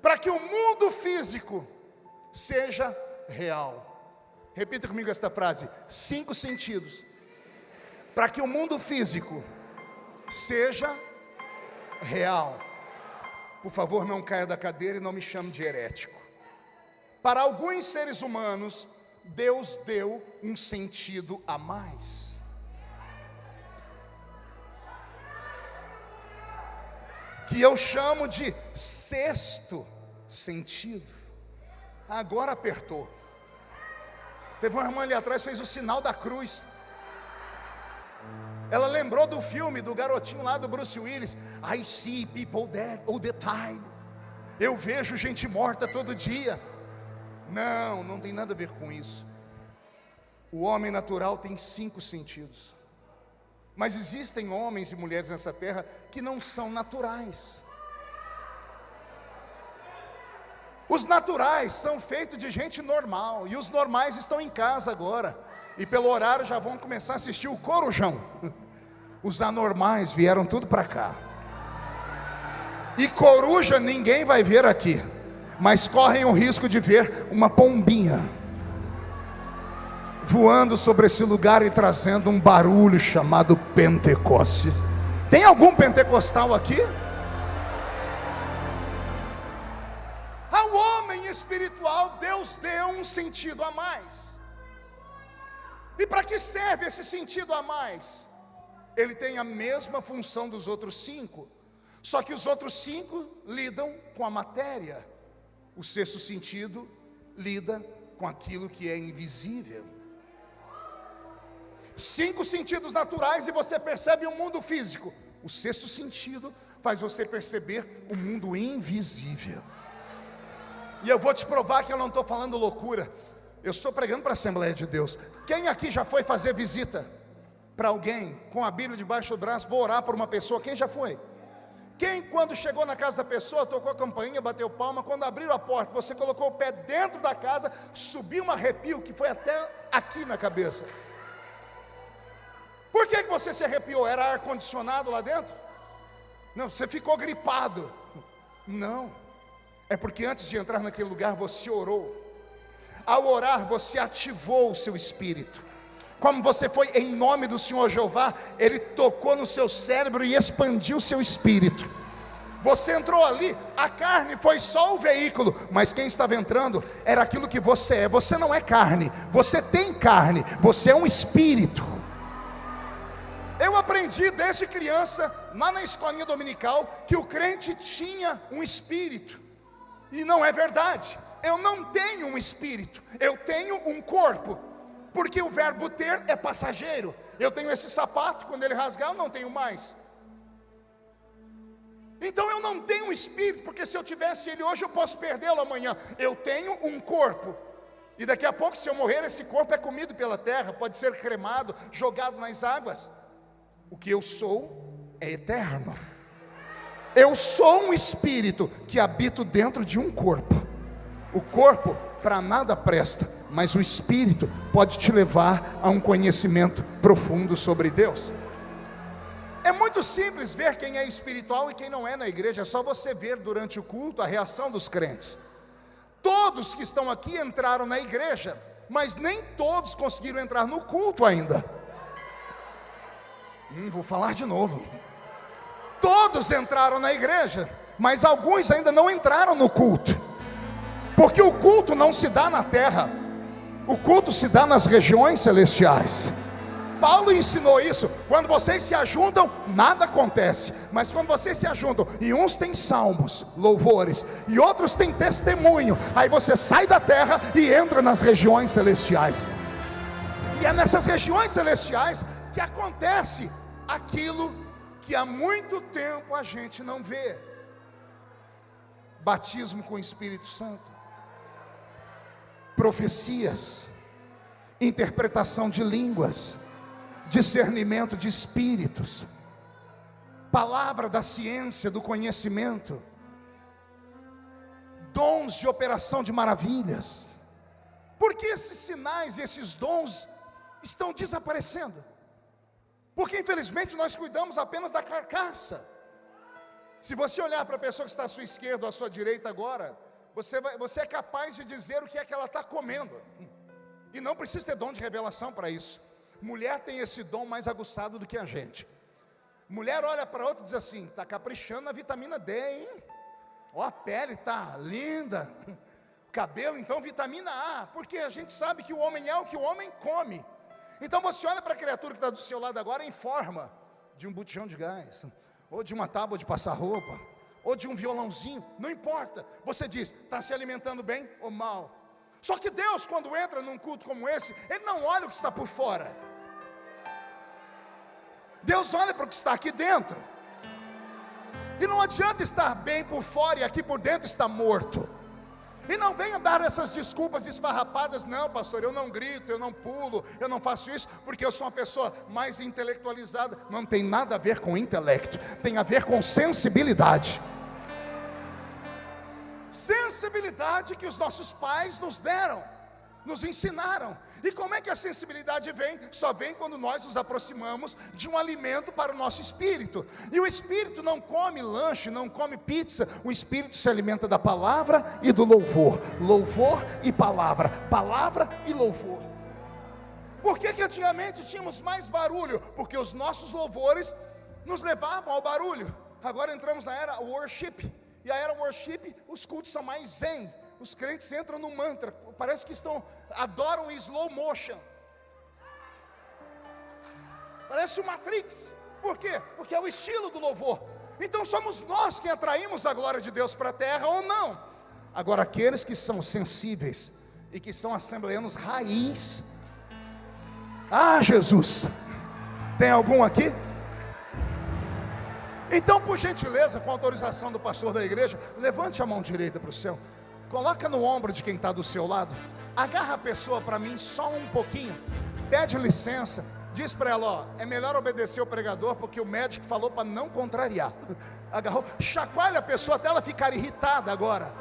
para que o mundo físico seja real. Repita comigo esta frase: 5 sentidos para que o mundo físico seja real. Por favor, não caia da cadeira e não me chame de herético. Para alguns seres humanos, Deus deu um sentido a mais. Que eu chamo de 6º sentido. Agora apertou. Teve uma irmã ali atrás, fez o sinal da cruz. Ela lembrou do filme do garotinho lá do Bruce Willis. I see people dead all the time. Eu vejo gente morta todo dia. Não, não tem nada a ver com isso. O homem natural tem 5 sentidos. Mas existem homens e mulheres nessa terra que não são naturais. Os naturais são feitos de gente normal, e os normais estão em casa agora, e pelo horário já vão começar a assistir o Corujão. Os anormais vieram tudo para cá. E coruja ninguém vai ver aqui, mas correm o risco de ver uma pombinha voando sobre esse lugar e trazendo um barulho chamado Pentecostes. Tem algum pentecostal aqui? Ao homem espiritual, Deus deu um sentido a mais. E para que serve esse sentido a mais? Ele tem a mesma função dos outros 5, só que os outros 5 lidam com a matéria. O 6º sentido lida com aquilo que é invisível. 5 sentidos naturais e você percebe o mundo físico. O 6º sentido faz você perceber o mundo invisível. E eu vou te provar que eu não estou falando loucura. Eu estou pregando para a Assembleia de Deus. Quem aqui já foi fazer visita para alguém com a Bíblia debaixo do braço? Vou orar por uma pessoa. Quem já foi? Quem, quando chegou na casa da pessoa, tocou a campainha, bateu palma, quando abriu a porta, você colocou o pé dentro da casa, subiu um arrepio que foi até aqui na cabeça? Por que você se arrepiou? Era ar-condicionado lá dentro? Não, você ficou gripado. Não, é porque antes de entrar naquele lugar você orou. Ao orar você ativou o seu espírito. Como você foi em nome do Senhor Jeová, Ele tocou no seu cérebro e expandiu o seu espírito. Você entrou ali, a carne foi só o veículo, mas quem estava entrando era aquilo que você é. Você não é carne, você tem carne, você é um espírito. Eu aprendi desde criança, lá na escolinha dominical, que o crente tinha um espírito. E não é verdade. Eu não tenho um espírito, eu tenho um corpo. Porque o verbo ter é passageiro. Eu tenho esse sapato, quando ele rasgar eu não tenho mais. Então eu não tenho um espírito, porque se eu tivesse ele hoje eu posso perdê-lo amanhã. Eu tenho um corpo. E daqui a pouco, se eu morrer, esse corpo é comido pela terra, pode ser cremado, jogado nas águas. O que eu sou é eterno. Eu sou um espírito que habito dentro de um corpo. O corpo para nada presta, mas o espírito pode te levar a um conhecimento profundo sobre Deus. É muito simples ver quem é espiritual e quem não é na igreja. É só você ver durante o culto a reação dos crentes. Todos que estão aqui entraram na igreja, mas nem todos conseguiram entrar no culto ainda. Vou falar de novo. Todos entraram na igreja, mas alguns ainda não entraram no culto. Porque o culto não se dá na terra, o culto se dá nas regiões celestiais. Paulo ensinou isso. Quando vocês se ajuntam, nada acontece. Mas quando vocês se ajuntam, e uns têm salmos, louvores, e outros têm testemunho, aí você sai da terra e entra nas regiões celestiais. E é nessas regiões celestiais que acontece aquilo que há muito tempo a gente não vê: batismo com o Espírito Santo, profecias, interpretação de línguas, discernimento de espíritos, palavra da ciência, do conhecimento, dons de operação de maravilhas. Por que esses sinais, esses dons estão desaparecendo? Porque infelizmente nós cuidamos apenas da carcaça. Se você olhar para a pessoa que está à sua esquerda ou à sua direita agora, você é capaz de dizer o que é que ela está comendo. E não precisa ter dom de revelação para isso. Mulher tem esse dom mais aguçado do que a gente. Mulher olha para outra e diz assim: está caprichando na vitamina D, hein? Ó, a pele está linda. O cabelo, então, vitamina A. Porque a gente sabe que o homem é o que o homem come. Então você olha para a criatura que está do seu lado agora em forma de um botijão de gás, ou de uma tábua de passar roupa, ou de um violãozinho, não importa. Você diz: está se alimentando bem ou mal? Só que Deus, quando entra num culto como esse, Ele não olha o que está por fora. Deus olha para o que está aqui dentro. E não adianta estar bem por fora e aqui por dentro está morto. E não venha dar essas desculpas esfarrapadas: não, pastor, eu não grito, eu não pulo, eu não faço isso porque eu sou uma pessoa mais intelectualizada. Não tem nada a ver com intelecto, tem a ver com sensibilidade. Sensibilidade que os nossos pais nos deram, nos ensinaram. E como é que a sensibilidade vem? Só vem quando nós nos aproximamos de um alimento para o nosso espírito. E o espírito não come lanche, não come pizza. O espírito se alimenta da palavra e do louvor. Louvor e palavra, palavra e louvor. Por que que antigamente tínhamos mais barulho? Porque os nossos louvores nos levavam ao barulho. Agora entramos na era worship. E a era worship, os cultos são mais zen. Os crentes entram no mantra, parece que adoram em slow motion. Parece o Matrix. Por quê? Porque é o estilo do louvor. Então somos nós que atraímos a glória de Deus para a terra ou não. Agora aqueles que são sensíveis e que são assembleanos raiz. Ah, Jesus, tem algum aqui? Então, por gentileza, com autorização do pastor da igreja, levante a mão direita para o céu. Coloca no ombro de quem está do seu lado. Agarra a pessoa para mim só um pouquinho, pede licença, diz para ela, ó, é melhor obedecer o pregador, porque o médico falou para não contrariar. Agarrou, chacoalha a pessoa até ela ficar irritada agora.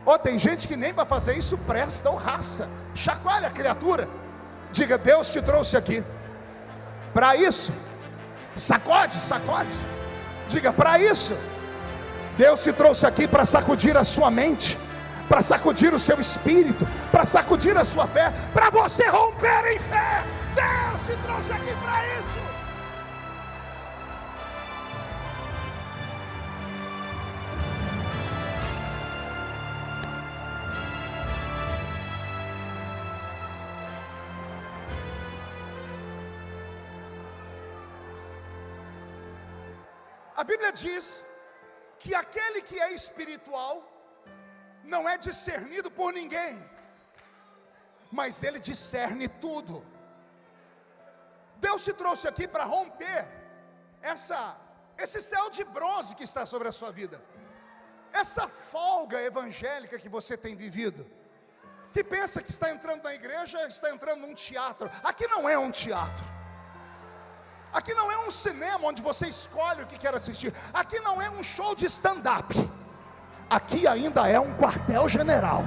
Ó, tem gente que nem para fazer isso presta, ou raça. Chacoalha a criatura, diga, Deus te trouxe aqui para isso. Sacode, sacode. Diga, para isso Deus te trouxe aqui para sacudir a sua mente, para sacudir o seu espírito, para sacudir a sua fé, para você romper em fé. Deus te trouxe aqui para isso. A Bíblia diz que aquele que é espiritual não é discernido por ninguém, mas ele discerne tudo. Deus te trouxe aqui para romper esse céu de bronze que está sobre a sua vida, essa folga evangélica que você tem vivido, que pensa que está entrando na igreja, está entrando num teatro. Aqui não é um teatro. Aqui não é um cinema onde você escolhe o que quer assistir. Aqui não é um show de stand-up. Aqui ainda é um quartel-general.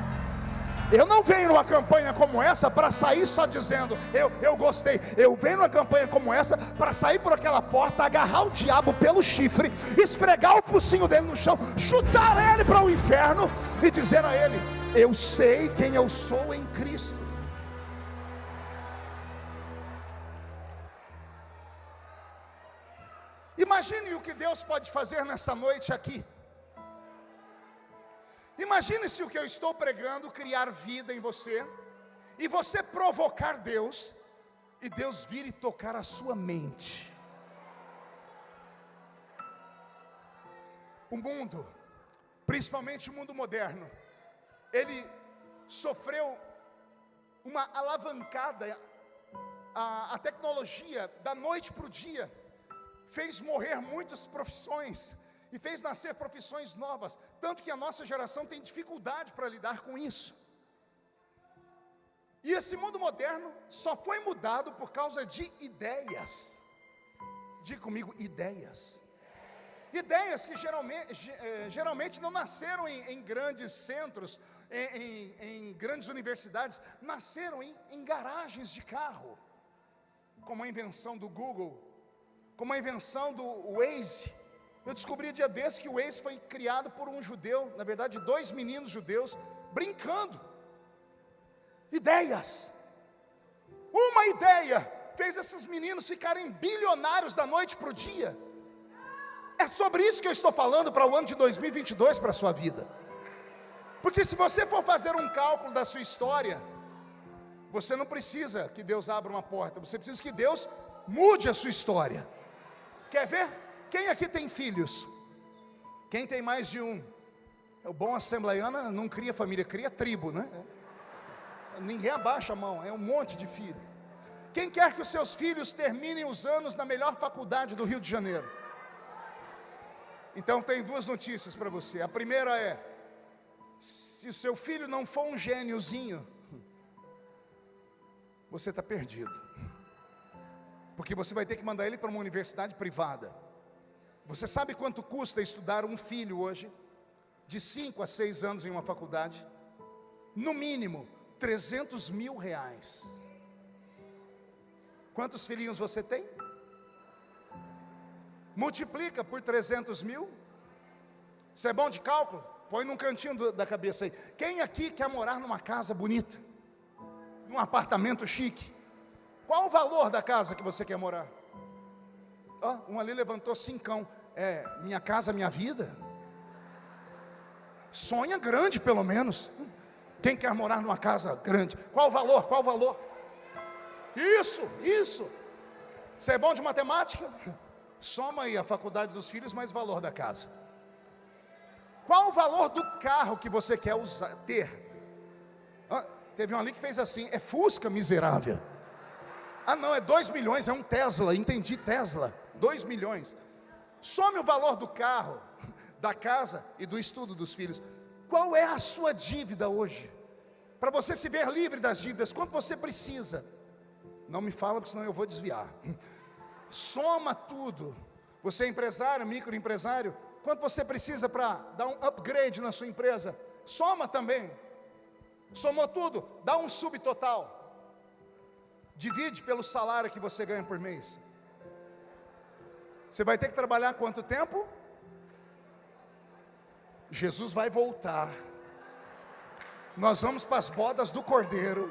Eu não venho numa campanha como essa para sair só dizendo, eu gostei. Eu venho numa campanha como essa para sair por aquela porta, agarrar o diabo pelo chifre, esfregar o focinho dele no chão, chutar ele para o inferno e dizer a ele, eu sei quem eu sou em Cristo. Imagine o que Deus pode fazer nessa noite aqui. Imagine se o que eu estou pregando criar vida em você, e você provocar Deus, e Deus vir e tocar a sua mente. O mundo, principalmente o mundo moderno, ele sofreu uma alavancada. A tecnologia, da noite para o dia, fez morrer muitas profissões e fez nascer profissões novas, tanto que a nossa geração tem dificuldade para lidar com isso. E esse mundo moderno só foi mudado por causa de ideias. Diga comigo, ideias. Ideias que geralmente não nasceram em grandes centros, em grandes universidades, nasceram em garagens de carro, como a invenção do Google, como a invenção do Waze. Eu descobri dia desse que o Waze foi criado por um judeu, na verdade 2 meninos judeus, brincando. Ideias. Uma ideia fez esses meninos ficarem bilionários da noite para o dia. É sobre isso que eu estou falando para o ano de 2022, para a sua vida. Porque se você for fazer um cálculo da sua história, você não precisa que Deus abra uma porta, você precisa que Deus mude a sua história. Quer ver? Quem aqui tem filhos? Quem tem mais de um? O bom assembleiano não cria família, cria tribo, né? Ninguém abaixa a mão, é um monte de filho. Quem quer que os seus filhos terminem os anos na melhor faculdade do Rio de Janeiro? Então tem 2 notícias para você. A primeira é, se o seu filho não for um gêniozinho, você está perdido. Porque você vai ter que mandar ele para uma universidade privada. Você sabe quanto custa estudar um filho hoje? De 5 a 6 anos em uma faculdade? No mínimo, R$300 mil. Quantos filhinhos você tem? Multiplica por 300 mil. Você é bom de cálculo? Põe num cantinho da cabeça aí. Quem aqui quer morar numa casa bonita? Num apartamento chique? Qual o valor da casa que você quer morar? Um ali levantou 5. Minha casa, minha vida. Sonha grande pelo menos. Quem quer morar numa casa grande? Qual o valor? Qual o valor? Isso. Você é bom de matemática? Soma aí a faculdade dos filhos mais o valor da casa. Qual o valor do carro que você quer ter? Teve um ali que fez assim, é Fusca, miserável. Não, é 2 milhões, é um Tesla, entendi, Tesla, 2 milhões. Some o valor do carro, da casa e do estudo dos filhos. Qual é a sua dívida hoje? para você se ver livre das dívidas. Quanto você precisa? Não me fala, porque senão eu vou desviar. Soma tudo. Você é empresário, microempresário, quanto você precisa para dar um upgrade na sua empresa? Soma também. Somou tudo, dá um subtotal. Divide pelo salário que você ganha por mês. Você vai ter que trabalhar quanto tempo? Jesus vai voltar. Nós vamos para as bodas do Cordeiro.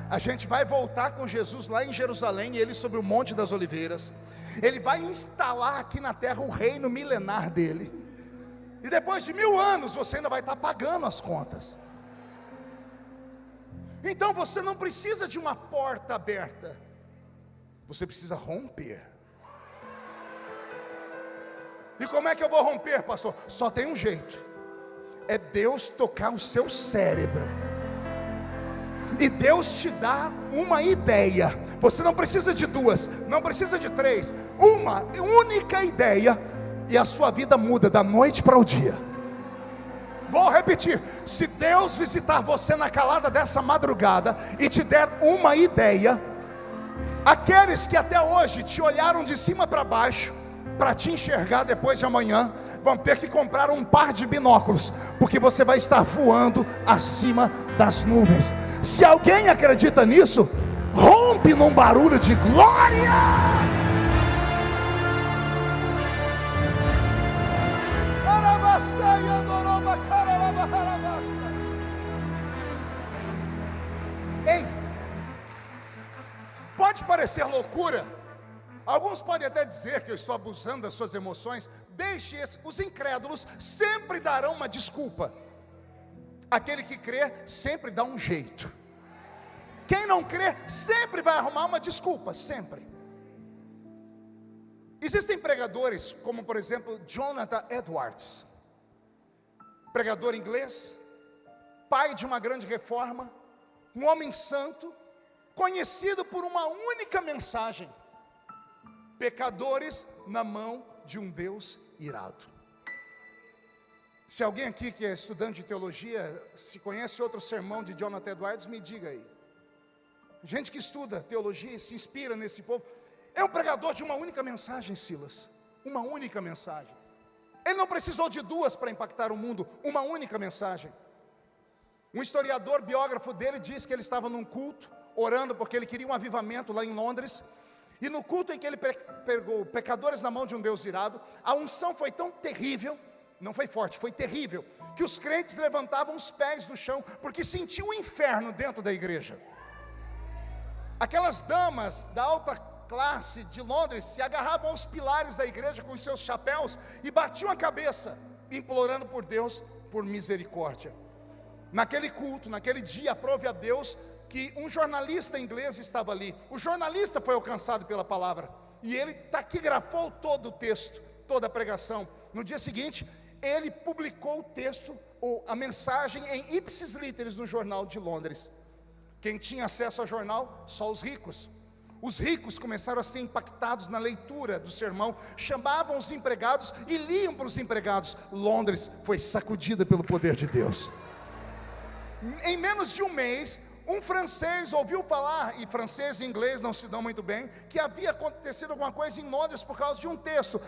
A gente vai voltar com Jesus lá em Jerusalém, e Ele sobre o Monte das Oliveiras. Ele vai instalar aqui na terra o reino milenar dele. E depois de 1000 anos você ainda vai estar pagando as contas. Então você não precisa de uma porta aberta, você precisa romper. E como é que eu vou romper, pastor? Só tem um jeito: é Deus tocar o seu cérebro, e Deus te dá uma ideia. Você não precisa de 2, não precisa de 3, uma única ideia, e a sua vida muda da noite para o dia. Vou repetir: se Deus visitar você na calada dessa madrugada e te der uma ideia, aqueles que até hoje te olharam de cima para baixo para te enxergar depois de amanhã, vão ter que comprar um par de binóculos, porque você vai estar voando acima das nuvens. Se alguém acredita nisso, rompe num barulho de glória. Ei, pode parecer loucura, alguns podem até dizer que eu estou abusando das suas emoções. Deixe os incrédulos sempre darão uma desculpa. Aquele que crê sempre dá um jeito. Quem não crê sempre vai arrumar uma desculpa, sempre. Existem pregadores como, por exemplo, Jonathan Edwards, pregador inglês, pai de uma grande reforma, um homem santo, conhecido por uma única mensagem: pecadores na mão de um Deus irado. Se alguém aqui que é estudante de teologia, se conhece outro sermão de Jonathan Edwards, me diga aí. Gente que estuda teologia e se inspira nesse povo. É um pregador de uma única mensagem, Silas. Uma única mensagem. Ele não precisou de 2 para impactar o mundo. Uma única mensagem. Um historiador, biógrafo dele, diz que ele estava num culto, orando porque ele queria um avivamento lá em Londres. E no culto em que ele pegou pecadores na mão de um Deus irado, a unção foi tão terrível, não foi forte, foi terrível, que os crentes levantavam os pés do chão, porque sentiam o inferno dentro da igreja. Aquelas damas da alta classe de Londres se agarravam aos pilares da igreja com os seus chapéus e batiam a cabeça, implorando por Deus por misericórdia. Naquele culto, naquele dia, aprove a Deus que um jornalista inglês estava ali. O jornalista foi alcançado pela palavra, e ele taquigrafou todo o texto, toda a pregação. No dia seguinte, ele publicou o texto, ou a mensagem, em ipsis literis no jornal de Londres. Quem tinha acesso ao jornal? Só os ricos. Os ricos começaram a ser impactados na leitura do sermão, chamavam os empregados e liam para os empregados. Londres foi sacudida pelo poder de Deus. Em menos de um mês, um francês ouviu falar, e francês e inglês não se dão muito bem, que havia acontecido alguma coisa em Londres por causa de um texto.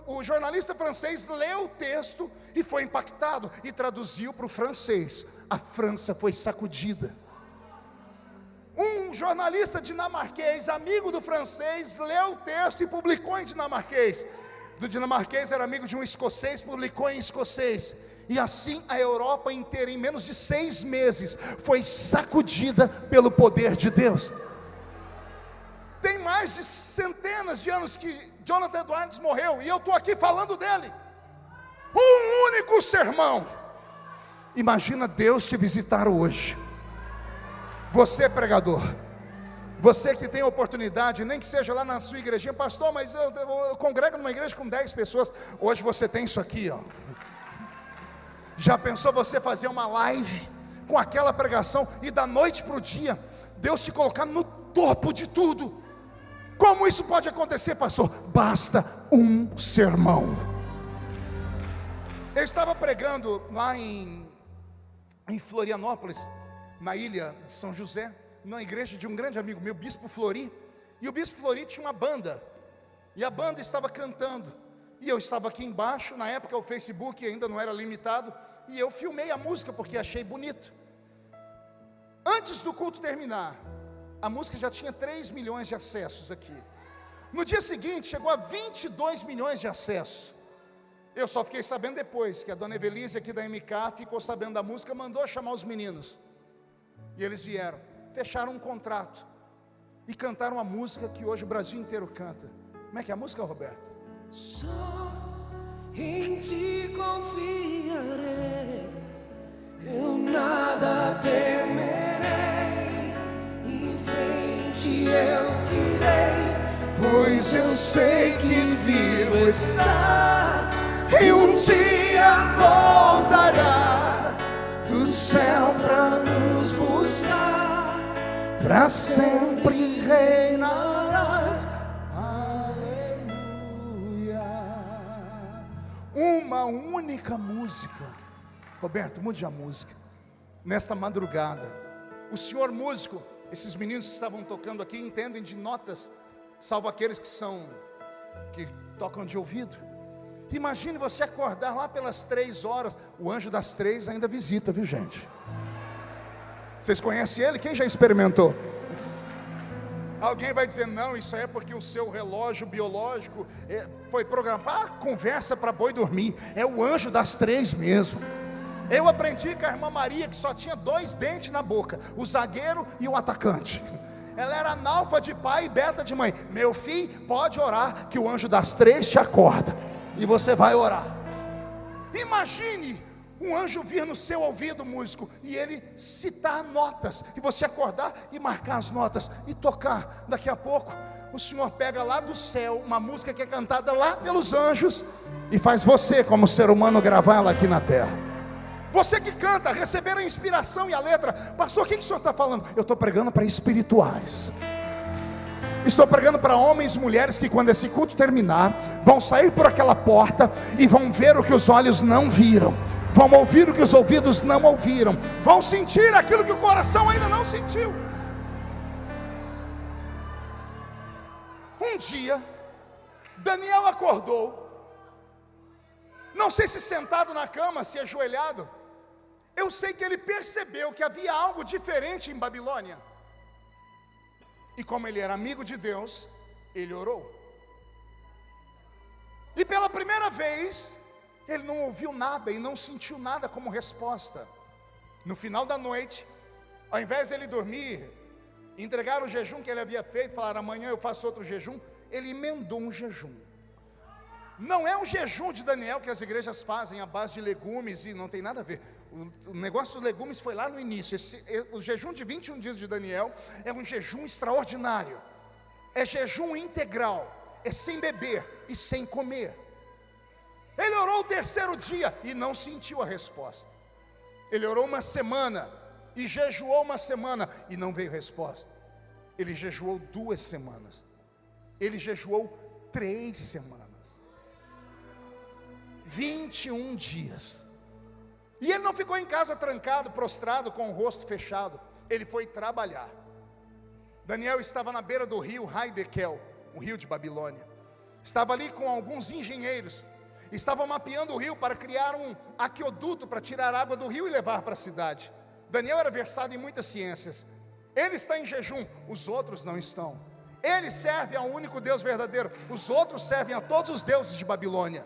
O jornalista francês leu o texto e foi impactado, e traduziu para o francês. A França foi sacudida. Um jornalista dinamarquês, amigo do francês, leu o texto e publicou em dinamarquês. Do dinamarquês era amigo de um escocês, publicou em escocês. E assim a Europa inteira, em menos de 6 meses, foi sacudida pelo poder de Deus. Tem mais de centenas de anos que Jonathan Edwards morreu, e eu estou aqui falando dele. Um único sermão. Imagina Deus te visitar hoje. Você, pregador, você que tem oportunidade, nem que seja lá na sua igrejinha: pastor, mas eu congrego numa igreja com 10 pessoas. Hoje você tem isso aqui, ó. Já pensou você fazer uma live com aquela pregação e da noite para o dia Deus te colocar no topo de tudo? Como isso pode acontecer, pastor? Basta um sermão. Eu estava pregando lá em Florianópolis, na ilha de São José, na igreja de um grande amigo meu, Bispo Flori. E o Bispo Flori tinha uma banda, e a banda estava cantando, e eu estava aqui embaixo. Na época o Facebook ainda não era limitado, e eu filmei a música porque achei bonito. Antes do culto terminar, a música já tinha 3 milhões de acessos aqui. No dia seguinte chegou a 22 milhões de acessos. Eu só fiquei sabendo depois, que a dona Evelise aqui da MK ficou sabendo da música, mandou chamar os meninos, e eles vieram, fecharam um contrato e cantaram a música que hoje o Brasil inteiro canta. Como é que é a música, Roberto? Só em ti confiarei, eu nada temerei, em frente eu irei, Pois eu sei que vivo estás e um dia voltará do céu para nos buscar, para sempre reinarás. Aleluia. Uma única música. Roberto, mude a música. Nesta madrugada, o senhor músico, esses meninos que estavam tocando aqui entendem de notas, salvo aqueles que tocam de ouvido. Imagine você acordar lá pelas 3 horas. O anjo das 3 ainda visita, viu, gente? Vocês conhecem ele? Quem já experimentou? Alguém vai dizer, não, isso é porque o seu relógio biológico foi programado. Conversa para boi dormir. É o anjo das 3 mesmo. Eu aprendi com a irmã Maria, que só tinha 2 dentes na boca, o zagueiro e o atacante. Ela era analfa de pai e beta de mãe. Meu filho, pode orar, que o anjo das 3 te acorda, e você vai orar. Imagine um anjo vir no seu ouvido, músico, e ele citar notas, e você acordar e marcar as notas, e tocar. Daqui a pouco, o Senhor pega lá do céu, uma música que é cantada lá pelos anjos, e faz você, como ser humano, gravar ela aqui na terra. Você que canta, receber a inspiração e a letra. Pastor, o que o senhor está falando? Eu estou pregando para espirituais. Estou pregando para homens e mulheres que, quando esse culto terminar, vão sair por aquela porta e vão ver o que os olhos não viram, vão ouvir o que os ouvidos não ouviram, vão sentir aquilo que o coração ainda não sentiu. Um dia, Daniel acordou, não sei se sentado na cama, se ajoelhado. Eu sei que ele percebeu que havia algo diferente em Babilônia. E como ele era amigo de Deus, ele orou. E pela primeira vez, ele não ouviu nada e não sentiu nada como resposta. No final da noite, ao invés de ele dormir, entregar o jejum que ele havia feito, falar amanhã eu faço outro jejum, ele emendou um jejum. Não é o jejum de Daniel que as igrejas fazem à base de legumes, e não tem nada a ver. O negócio dos legumes foi lá no início. O jejum de 21 dias de Daniel é um jejum extraordinário. É jejum integral, é sem beber e sem comer. Ele orou o 3º dia e não sentiu a resposta. Ele orou uma semana e jejuou uma semana e não veio resposta. Ele jejuou 2 semanas. Ele jejuou 3 semanas. 21 dias. E ele não ficou em casa trancado, prostrado, com o rosto fechado. Ele foi trabalhar. Daniel estava na beira do rio Haidekel, o rio de Babilônia. Estava ali com alguns engenheiros. Estavam mapeando o rio para criar um aqueduto para tirar água do rio e levar para a cidade. Daniel era versado em muitas ciências. Ele está em jejum, os outros não estão. Ele serve ao único Deus verdadeiro, os outros servem a todos os deuses de Babilônia.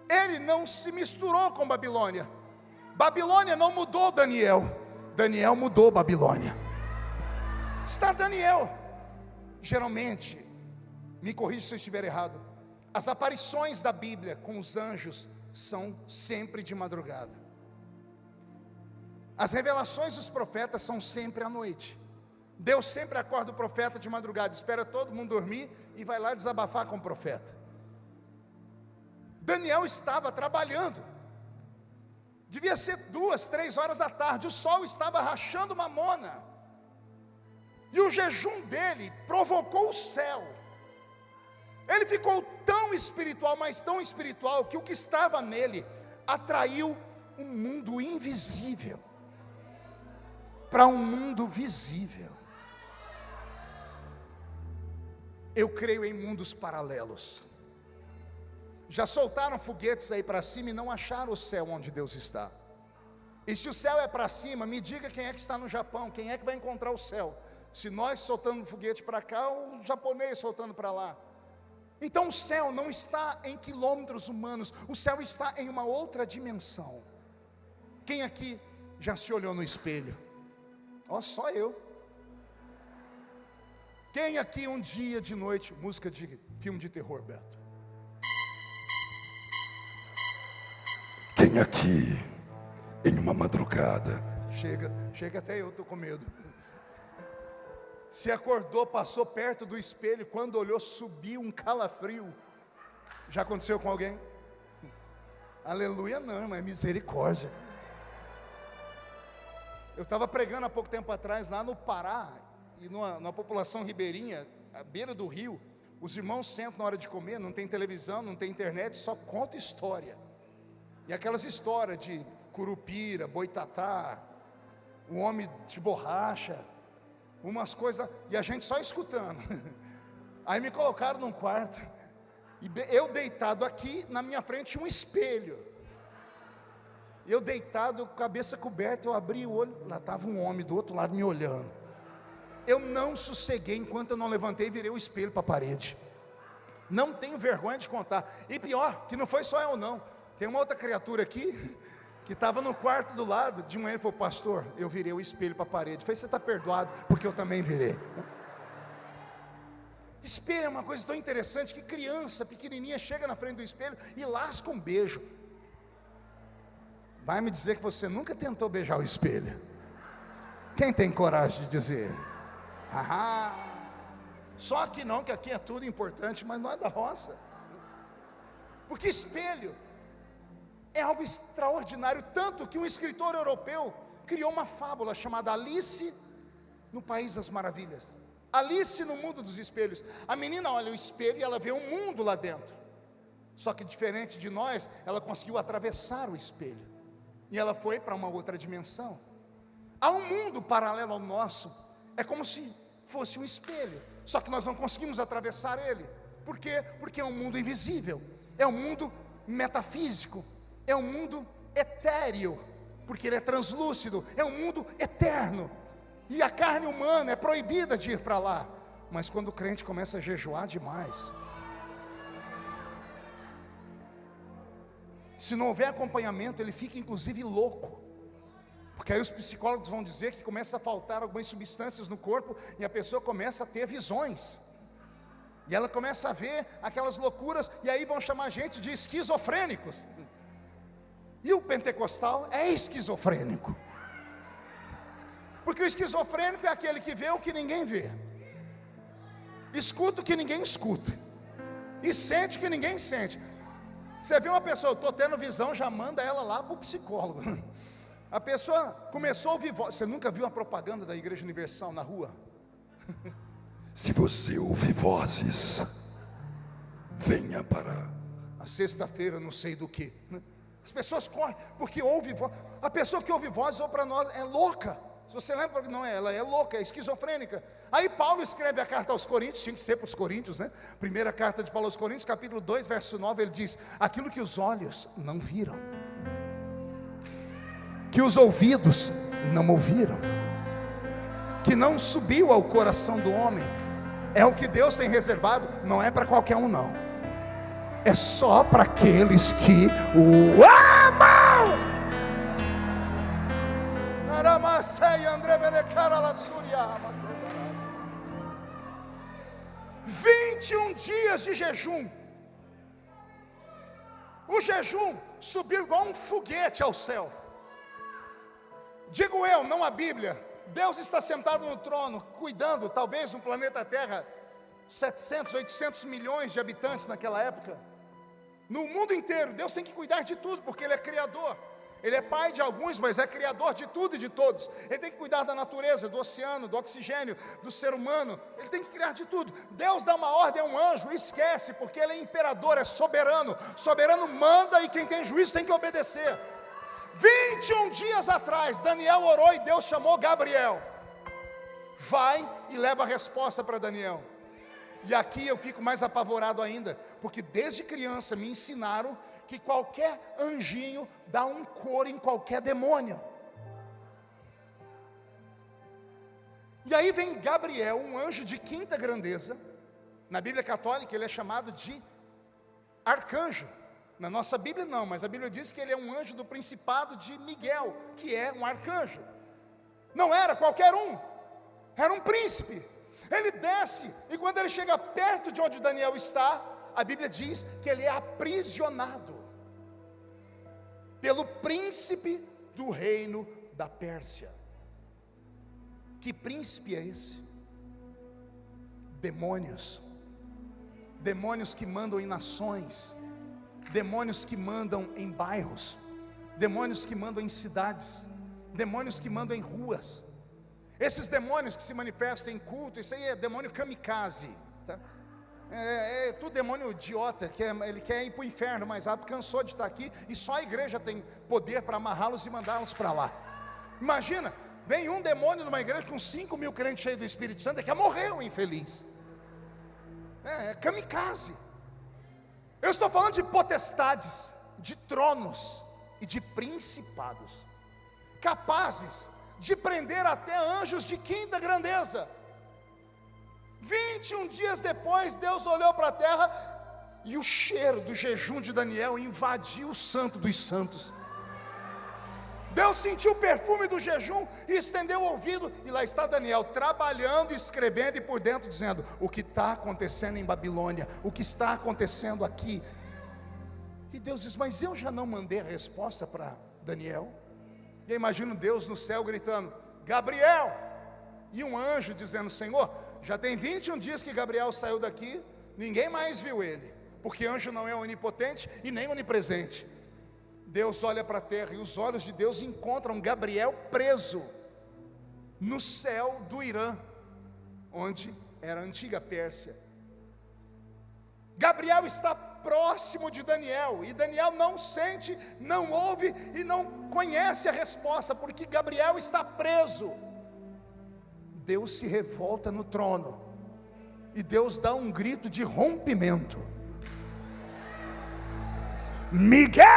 Ele não se misturou com Babilônia. Babilônia não mudou Daniel. Daniel mudou Babilônia. Está Daniel. Geralmente, me corrija se eu estiver errado, as aparições da Bíblia com os anjos são sempre de madrugada. As revelações dos profetas são sempre à noite. Deus sempre acorda o profeta de madrugada, espera todo mundo dormir e vai lá desabafar com o profeta. Daniel estava trabalhando, devia ser 2, 3 horas da tarde, o sol estava rachando mamona, e o jejum dele provocou o céu. Ele ficou tão espiritual, mas tão espiritual, que o que estava nele atraiu um mundo invisível. para um mundo visível. Eu creio em mundos paralelos. Já soltaram foguetes aí para cima e não acharam o céu onde Deus está. E se o céu é para cima, me diga quem é que está no Japão, quem é que vai encontrar o céu? Se nós soltando foguete para cá, ou o japonês soltando para lá. Então o céu não está em quilômetros humanos, o céu está em uma outra dimensão. Quem aqui já se olhou no espelho? Ó, só eu. Quem aqui um dia de noite, música de filme de terror, Beto? Quem aqui, em uma madrugada, chega até eu, estou com medo. Se acordou, passou perto do espelho, quando olhou, subiu um calafrio. Já aconteceu com alguém? Aleluia não, irmão, é misericórdia. Eu estava pregando há pouco tempo atrás, lá no Pará, e numa população ribeirinha, à beira do rio. Os irmãos sentam na hora de comer, não tem televisão, não tem internet, só conta história. E aquelas histórias de curupira, boitatá, o homem de borracha, umas coisas, e a gente só escutando. Aí me colocaram num quarto, e eu deitado aqui, na minha frente tinha um espelho. Eu deitado, cabeça coberta, eu abri o olho, lá estava um homem do outro lado me olhando. Eu não sosseguei enquanto eu não levantei e virei o espelho para a parede. Não tenho vergonha de contar. E pior, que não foi só eu não. Tem uma outra criatura aqui, que estava no quarto do lado. De manhã ele falou: pastor, eu virei o espelho para a parede. Eu falei: você está perdoado, porque eu também virei. Espelho é uma coisa tão interessante, que criança pequenininha chega na frente do espelho e lasca um beijo. Vai me dizer que você nunca tentou beijar o espelho? Quem tem coragem de dizer? Só que não, que aqui é tudo importante, mas não é da roça. Porque espelho é algo extraordinário, tanto que um escritor europeu criou uma fábula chamada Alice no País das Maravilhas. Alice no mundo dos espelhos. A menina olha o espelho e ela vê um mundo lá dentro. Só que diferente de nós, ela conseguiu atravessar o espelho. E ela foi para uma outra dimensão. Há um mundo paralelo ao nosso. É como se fosse um espelho. Só que nós não conseguimos atravessar ele. Por quê? Porque é um mundo invisível. É um mundo metafísico. É um mundo etéreo. Porque ele é translúcido. É um mundo eterno. E a carne humana é proibida de ir para lá. Mas quando o crente começa a jejuar demais, se não houver acompanhamento, ele fica inclusive louco. Porque aí os psicólogos vão dizer que começa a faltar algumas substâncias no corpo e a pessoa começa a ter visões. E ela começa a ver aquelas loucuras, e aí vão chamar a gente de esquizofrênicos. E o pentecostal é esquizofrênico. Porque o esquizofrênico é aquele que vê o que ninguém vê, escuta o que ninguém escuta, e sente o que ninguém sente. Você vê uma pessoa, eu estou tendo visão, já manda ela lá para o psicólogo. A pessoa começou a ouvir voz. Você nunca viu a propaganda da Igreja Universal na rua? se você ouve vozes, venha para a sexta-feira, não sei do que. As pessoas correm, porque ouve voz. A pessoa que ouve voz, ou para nós, é louca. Se você lembra, não é, ela é louca, é esquizofrênica. Aí Paulo escreve a carta aos Coríntios, tinha que ser para os Coríntios, né? Primeira carta de Paulo aos Coríntios, capítulo 2, verso 9, ele diz: aquilo que os olhos não viram, que os ouvidos não ouviram, que não subiu ao coração do homem, é o que Deus tem reservado. Não é para qualquer um não, é só para aqueles que o amam. 21 dias de jejum. O jejum subiu igual um foguete ao céu. Digo eu, não a Bíblia. Deus está sentado no trono, cuidando, talvez no planeta Terra, 700, 800 milhões de habitantes naquela época. No mundo inteiro, Deus tem que cuidar de tudo, porque Ele é Criador. Ele é pai de alguns, mas é criador de tudo e de todos. Ele tem que cuidar da natureza, do oceano, do oxigênio, do ser humano. Ele tem que criar de tudo. Deus dá uma ordem a um anjo, esquece, porque Ele é imperador, é soberano. Soberano manda e quem tem juízo tem que obedecer. 21 dias atrás, Daniel orou e Deus chamou Gabriel. Vai e leva a resposta para Daniel. E aqui eu fico mais apavorado ainda, porque desde criança me ensinaram que qualquer anjinho dá um coro em qualquer demônio. E aí vem Gabriel, um anjo de quinta grandeza. Na Bíblia católica ele é chamado de arcanjo. Na nossa Bíblia não, mas a Bíblia diz que ele é um anjo do principado de Miguel, que é um arcanjo. Não era qualquer um, era um príncipe. Ele desce, e quando ele chega perto de onde Daniel está, a Bíblia diz que ele é aprisionado pelo príncipe do reino da Pérsia. Que príncipe é esse? Demônios. Demônios que mandam em nações, demônios que mandam em bairros, demônios que mandam em cidades, demônios que mandam em ruas. Esses demônios que se manifestam em culto, isso aí é demônio kamikaze, tá? É tudo demônio idiota, ele quer ir para o inferno mais rápido, cansou de estar aqui, e só a igreja tem poder para amarrá-los e mandá-los para lá. Imagina, vem um demônio numa igreja com 5.000 crentes cheios do Espírito Santo, que morreu infeliz. É kamikaze. Eu estou falando de potestades, de tronos e de principados, capazes de prender até anjos de quinta grandeza. 21 dias depois, Deus olhou para a terra e o cheiro do jejum de Daniel invadiu o santo dos santos. Deus sentiu o perfume do jejum e estendeu o ouvido, e lá está Daniel trabalhando, escrevendo, e por dentro dizendo: o que está acontecendo em Babilônia, o que está acontecendo aqui. E Deus diz: mas eu já não mandei a resposta para Daniel? E eu imagino Deus no céu gritando: Gabriel! E um anjo dizendo: Senhor, já tem 21 dias que Gabriel saiu daqui, ninguém mais viu ele, porque anjo não é onipotente e nem onipresente. Deus olha para a terra, e os olhos de Deus encontram Gabriel preso no céu do Irã, onde era a antiga Pérsia. Gabriel está próximo de Daniel, e Daniel não sente, não ouve e não conhece a resposta, porque Gabriel está preso. Deus se revolta no trono, e Deus dá um grito de rompimento: Miguel!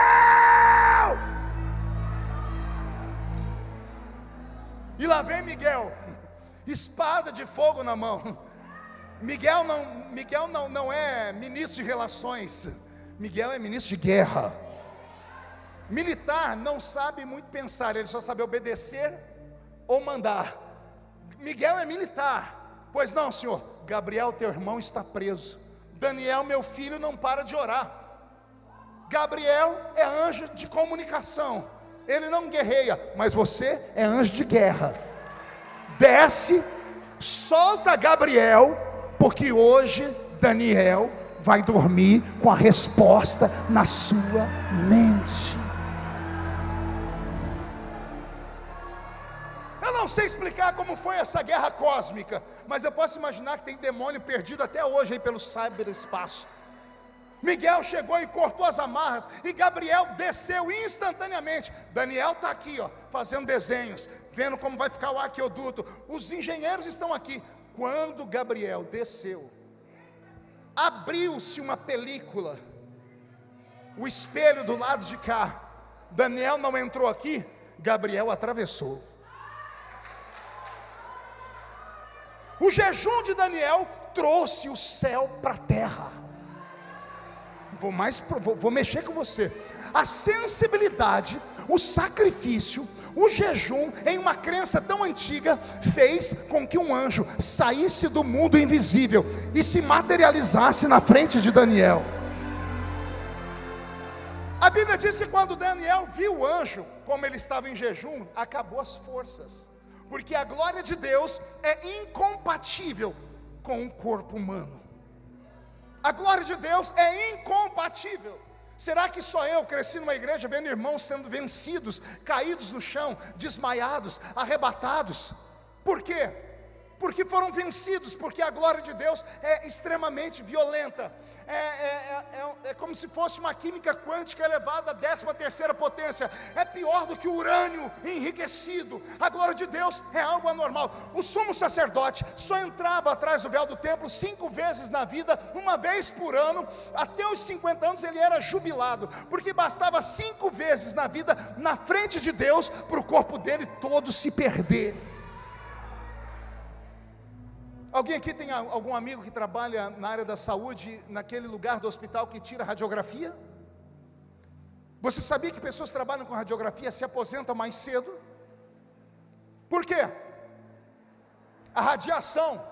E lá vem Miguel, espada de fogo na mão. Miguel não é ministro de relações, Miguel é ministro de guerra. Militar não sabe muito pensar, ele só sabe obedecer ou mandar. Miguel é militar. Pois não, senhor, Gabriel teu irmão está preso, Daniel meu filho não para de orar. Gabriel é anjo de comunicação, ele não guerreia, mas você é anjo de guerra. Desce, solta Gabriel, porque hoje Daniel vai dormir com a resposta na sua mente. Eu não sei explicar como foi essa guerra cósmica, mas eu posso imaginar que tem demônio perdido até hoje aí pelo cyberespaço. Miguel chegou e cortou as amarras, e Gabriel desceu instantaneamente. Daniel está aqui, fazendo desenhos, vendo como vai ficar o aqueduto. Os engenheiros estão aqui. Quando Gabriel desceu, abriu-se uma película, o espelho do lado de cá. Daniel não entrou aqui, Gabriel atravessou. O jejum de Daniel trouxe o céu para a terra. Vou mexer com você. A sensibilidade, o sacrifício, o jejum, em uma crença tão antiga, fez com que um anjo saísse do mundo invisível e se materializasse na frente de Daniel. A Bíblia diz que quando Daniel viu o anjo, como ele estava em jejum, acabou as forças, porque a glória de Deus é incompatível com o corpo humano. A glória de Deus é incompatível. Será que só eu cresci numa igreja vendo irmãos sendo vencidos, caídos no chão, desmaiados, arrebatados? Por quê? porque foram vencidos, porque a glória de Deus é extremamente violenta, é como se fosse uma química quântica elevada à 13ª potência, é pior do que o urânio enriquecido. A glória de Deus é algo anormal. O sumo sacerdote só entrava atrás do véu do templo 5 vezes na vida, uma vez por ano. Até os 50 anos ele era jubilado, porque bastava 5 vezes na vida, na frente de Deus, para o corpo dele todo se perder. Alguém aqui tem algum amigo que trabalha na área da saúde, naquele lugar do hospital que tira radiografia? Você sabia que pessoas que trabalham com radiografia se aposentam mais cedo? Por quê? A radiação,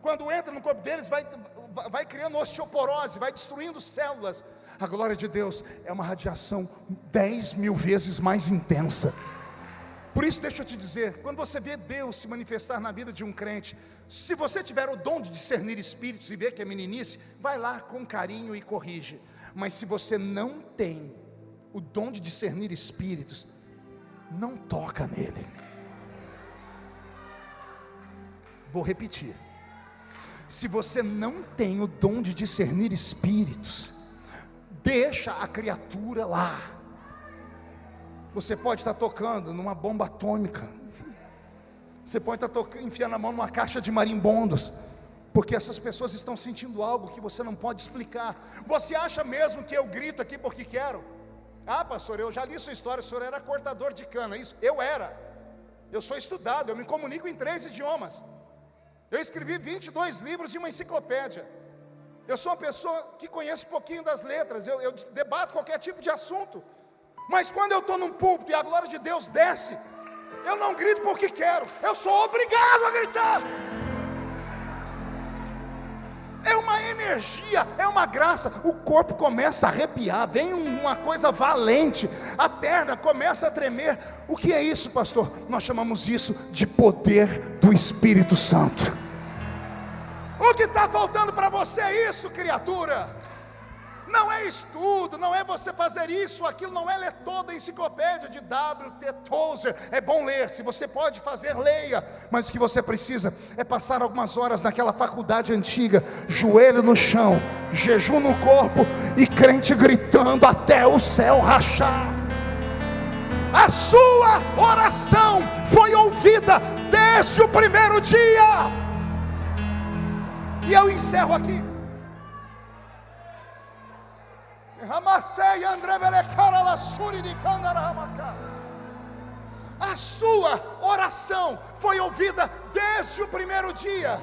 quando entra no corpo deles, vai criando osteoporose, vai destruindo células. A glória de Deus é uma radiação 10.000 vezes mais intensa. Por isso, deixa eu te dizer, quando você vê Deus se manifestar na vida de um crente, se você tiver o dom de discernir espíritos e ver que é meninice, vai lá com carinho e corrige. Mas se você não tem o dom de discernir espíritos, não toca nele. Vou repetir. Se você não tem o dom de discernir espíritos, deixa a criatura lá. Você pode estar tocando numa bomba atômica, você pode estar enfiando a mão numa caixa de marimbondos, porque essas pessoas estão sentindo algo que você não pode explicar. Você acha mesmo que eu grito aqui porque quero? Ah, pastor, eu já li sua história, o senhor era cortador de cana. Isso, eu sou estudado, eu me comunico em 3 idiomas, eu escrevi 22 livros e uma enciclopédia, eu sou uma pessoa que conhece um pouquinho das letras, eu debato qualquer tipo de assunto. Mas quando eu estou num púlpito e a glória de Deus desce, eu não grito porque quero, eu sou obrigado a gritar. É uma energia, é uma graça. O corpo começa a arrepiar, vem uma coisa valente, a perna começa a tremer. O que é isso, pastor? Nós chamamos isso de poder do Espírito Santo. O que está faltando para você é isso, criatura. Não é estudo, não é você fazer isso, aquilo, não é ler toda a enciclopédia de W.T. Tozer. É bom ler, se você pode fazer, leia. Mas o que você precisa é passar algumas horas naquela faculdade antiga, joelho no chão, jejum no corpo e crente gritando até o céu rachar. A sua oração foi ouvida desde o primeiro dia. E eu encerro aqui. A sua oração foi ouvida desde o primeiro dia.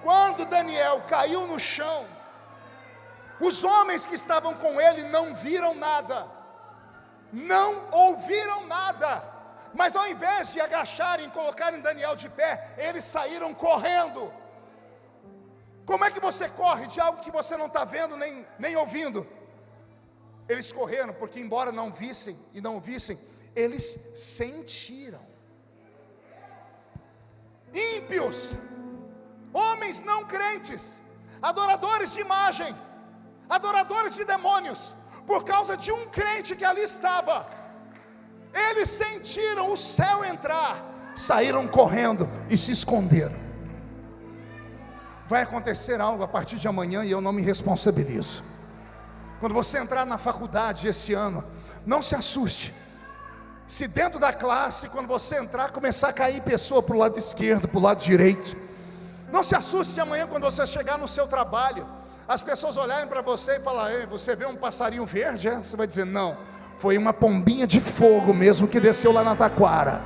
Quando Daniel caiu no chão, os homens que estavam com ele não viram nada, não ouviram nada, mas ao invés de agacharem e colocarem Daniel de pé, eles saíram correndo. Como é que você corre de algo que você não está vendo nem ouvindo? Eles correram porque, embora não vissem e não ouvissem, eles sentiram. Ímpios, homens não crentes, adoradores de imagem, adoradores de demônios, por causa de um crente que ali estava, eles sentiram o céu entrar, saíram correndo e se esconderam. Vai acontecer algo a partir de amanhã e eu não me responsabilizo. Quando você entrar na faculdade esse ano, não se assuste se dentro da classe, quando você entrar, começar a cair pessoa para o lado esquerdo, para o lado direito. Não se assuste se amanhã, quando você chegar no seu trabalho, as pessoas olharem para você e falarem: você vê um passarinho verde? É? Você vai dizer: não, foi uma pombinha de fogo mesmo que desceu lá na taquara.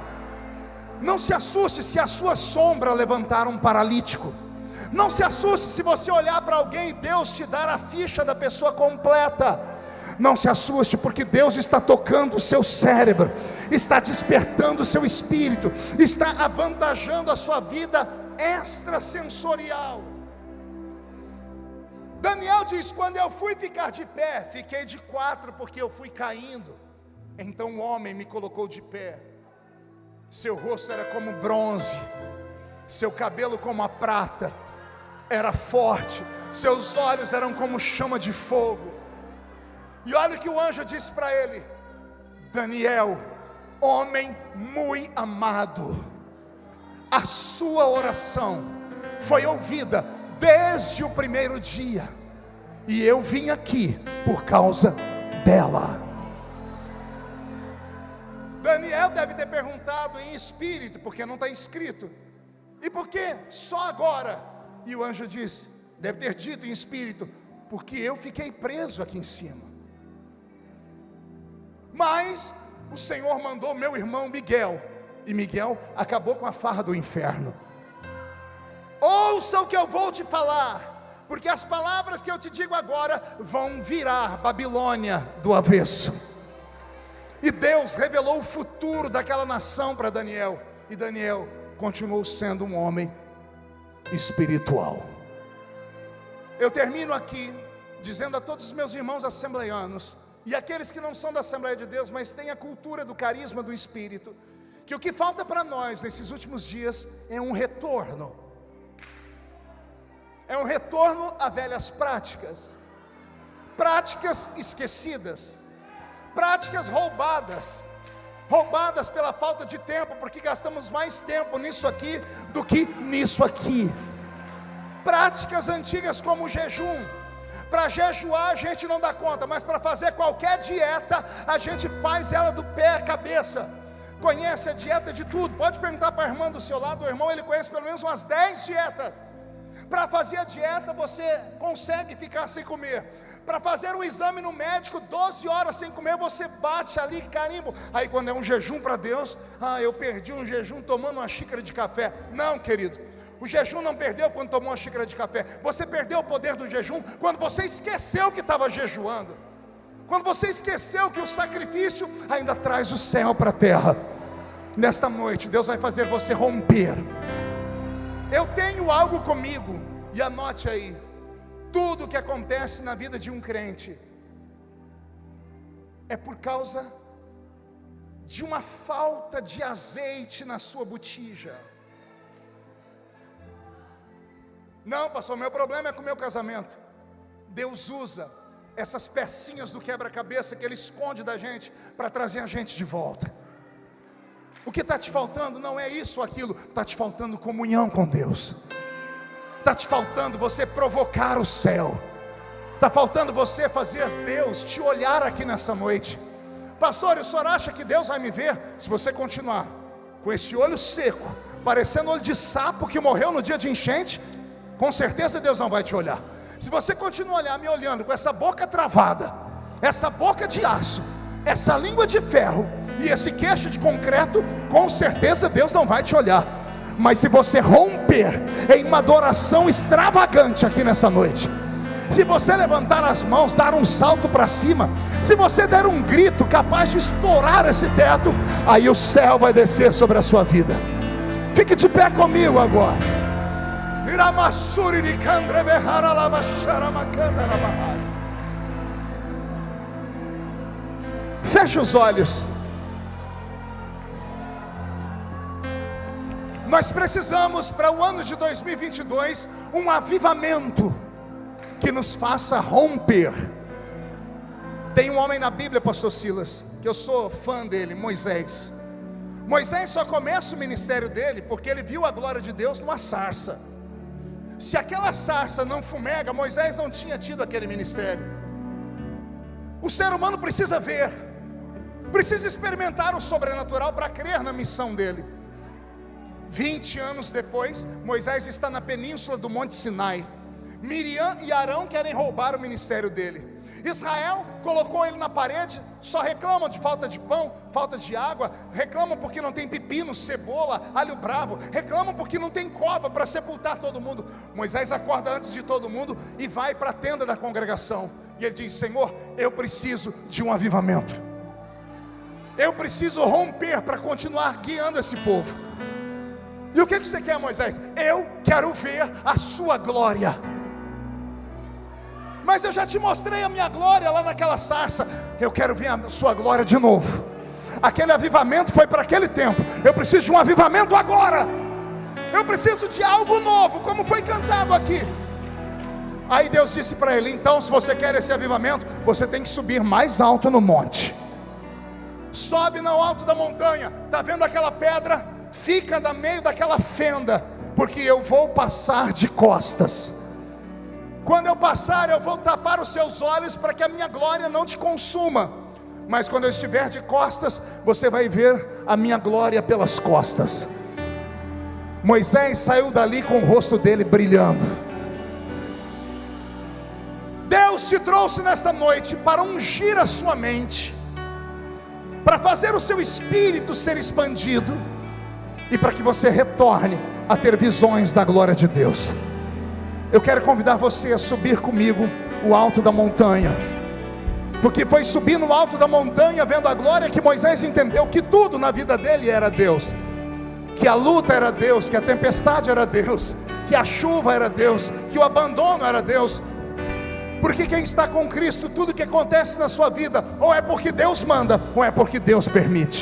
Não se assuste se a sua sombra levantar um paralítico. Não se assuste se você olhar para alguém e Deus te dar a ficha da pessoa completa. Não se assuste, porque Deus está tocando o seu cérebro, está despertando o seu espírito, está avantajando a sua vida extrasensorial. Daniel diz: quando eu fui ficar de pé, fiquei de 4 porque eu fui caindo. Então o homem me colocou de pé. Seu rosto era como bronze, seu cabelo como a prata, era forte, seus olhos eram como chama de fogo. E olha o que o anjo disse para ele: Daniel, homem muito amado, A sua oração foi ouvida desde o primeiro dia, e eu vim aqui por causa dela. Daniel deve ter perguntado em espírito, porque não está escrito: e por que só agora? E o anjo disse, deve ter dito em espírito: porque eu fiquei preso aqui em cima. Mas o Senhor mandou meu irmão Miguel, e Miguel acabou com a farra do inferno. Ouça o que eu vou te falar, porque as palavras que eu te digo agora vão virar Babilônia do avesso. E Deus revelou o futuro daquela nação para Daniel, e Daniel continuou sendo um homem espiritual. Eu termino aqui dizendo a todos os meus irmãos assembleianos, e aqueles que não são da Assembleia de Deus, mas têm a cultura do carisma do Espírito, que o que falta para nós nesses últimos dias é um retorno. É um retorno a velhas práticas, práticas esquecidas, práticas roubadas pela falta de tempo, porque gastamos mais tempo nisso aqui do que nisso aqui. Práticas antigas como o jejum. Para jejuar a gente não dá conta, mas para fazer qualquer dieta a gente faz ela do pé à cabeça. Conhece a dieta de tudo, pode perguntar para a irmã do seu lado, o irmão ele conhece pelo menos umas 10 dietas. Para fazer a dieta você consegue ficar sem comer. Para fazer um exame no médico 12 horas sem comer, você bate ali carimbo. Aí quando é um jejum para Deus, eu perdi um jejum tomando uma xícara de café. Não, querido, o jejum não perdeu quando tomou uma xícara de café. Você perdeu o poder do jejum quando você esqueceu que estava jejuando, quando você esqueceu que o sacrifício ainda traz o céu para a terra. Nesta noite Deus vai fazer você romper. Eu tenho algo comigo, e anote aí: tudo que acontece na vida de um crente é por causa de uma falta de azeite na sua botija. Não, pastor, meu problema é com o meu casamento. Deus usa essas pecinhas do quebra-cabeça que Ele esconde da gente para trazer a gente de volta. O que está te faltando não é isso ou aquilo, está te faltando comunhão com Deus, está te faltando você provocar o céu, está faltando você fazer Deus te olhar aqui nessa noite. Pastor, o senhor acha que Deus vai me ver? Se você continuar com esse olho seco, parecendo olho de sapo que morreu no dia de enchente, com certeza Deus não vai te olhar. Se você continuar me olhando com essa boca travada, essa boca de aço, essa língua de ferro e esse queixo de concreto, com certeza Deus não vai te olhar. Mas se você romper em uma adoração extravagante aqui nessa noite, se você levantar as mãos, dar um salto para cima, se você der um grito capaz de estourar esse teto, aí o céu vai descer sobre a sua vida. Fique de pé comigo agora. Feche os olhos. Nós precisamos para o ano de 2022 um avivamento que nos faça romper. Tem um homem na Bíblia, pastor Silas, que eu sou fã dele, Moisés. Moisés só começa o ministério dele porque ele viu a glória de Deus numa sarça. Se aquela sarça não fumega, Moisés não tinha tido aquele ministério. O ser humano precisa ver, precisa experimentar o sobrenatural para crer na missão dele. 20 anos depois, Moisés está na península do Monte Sinai. Miriam e Arão querem roubar o ministério dele. Israel colocou ele na parede, só reclamam de falta de pão, falta de água, reclamam porque não tem pepino, cebola, alho bravo, reclamam porque não tem cova para sepultar todo mundo. Moisés acorda antes de todo mundo e vai para a tenda da congregação, e ele diz: Senhor, eu preciso de um avivamento, eu preciso romper para continuar guiando esse povo. E o que você quer, Moisés? Eu quero ver a sua glória. Mas eu já te mostrei a minha glória lá naquela sarça. Eu quero ver a sua glória de novo. Aquele avivamento foi para aquele tempo. Eu preciso de um avivamento agora. Eu preciso de algo novo, como foi cantado aqui. Aí Deus disse para ele: então, se você quer esse avivamento, você tem que subir mais alto no monte. Sobe no alto da montanha. Está vendo aquela pedra? fica no meio daquela fenda, porque eu vou passar de costas. Quando eu passar, eu vou tapar os seus olhos para que a minha glória não te consuma. Mas quando eu estiver de costas, você vai ver a minha glória pelas costas. Moisés saiu dali com o rosto dele brilhando. Deus te trouxe nesta noite para ungir a sua mente, para fazer o seu espírito ser expandido, e para que você retorne a ter visões da glória de Deus. Eu quero convidar você a subir comigo o alto da montanha, porque foi subir no alto da montanha, vendo a glória, que Moisés entendeu que tudo na vida dele era Deus, que a luta era Deus, que a tempestade era Deus, que a chuva era Deus, que o abandono era Deus. Porque quem está com Cristo, tudo que acontece na sua vida, ou é porque Deus manda, ou é porque Deus permite.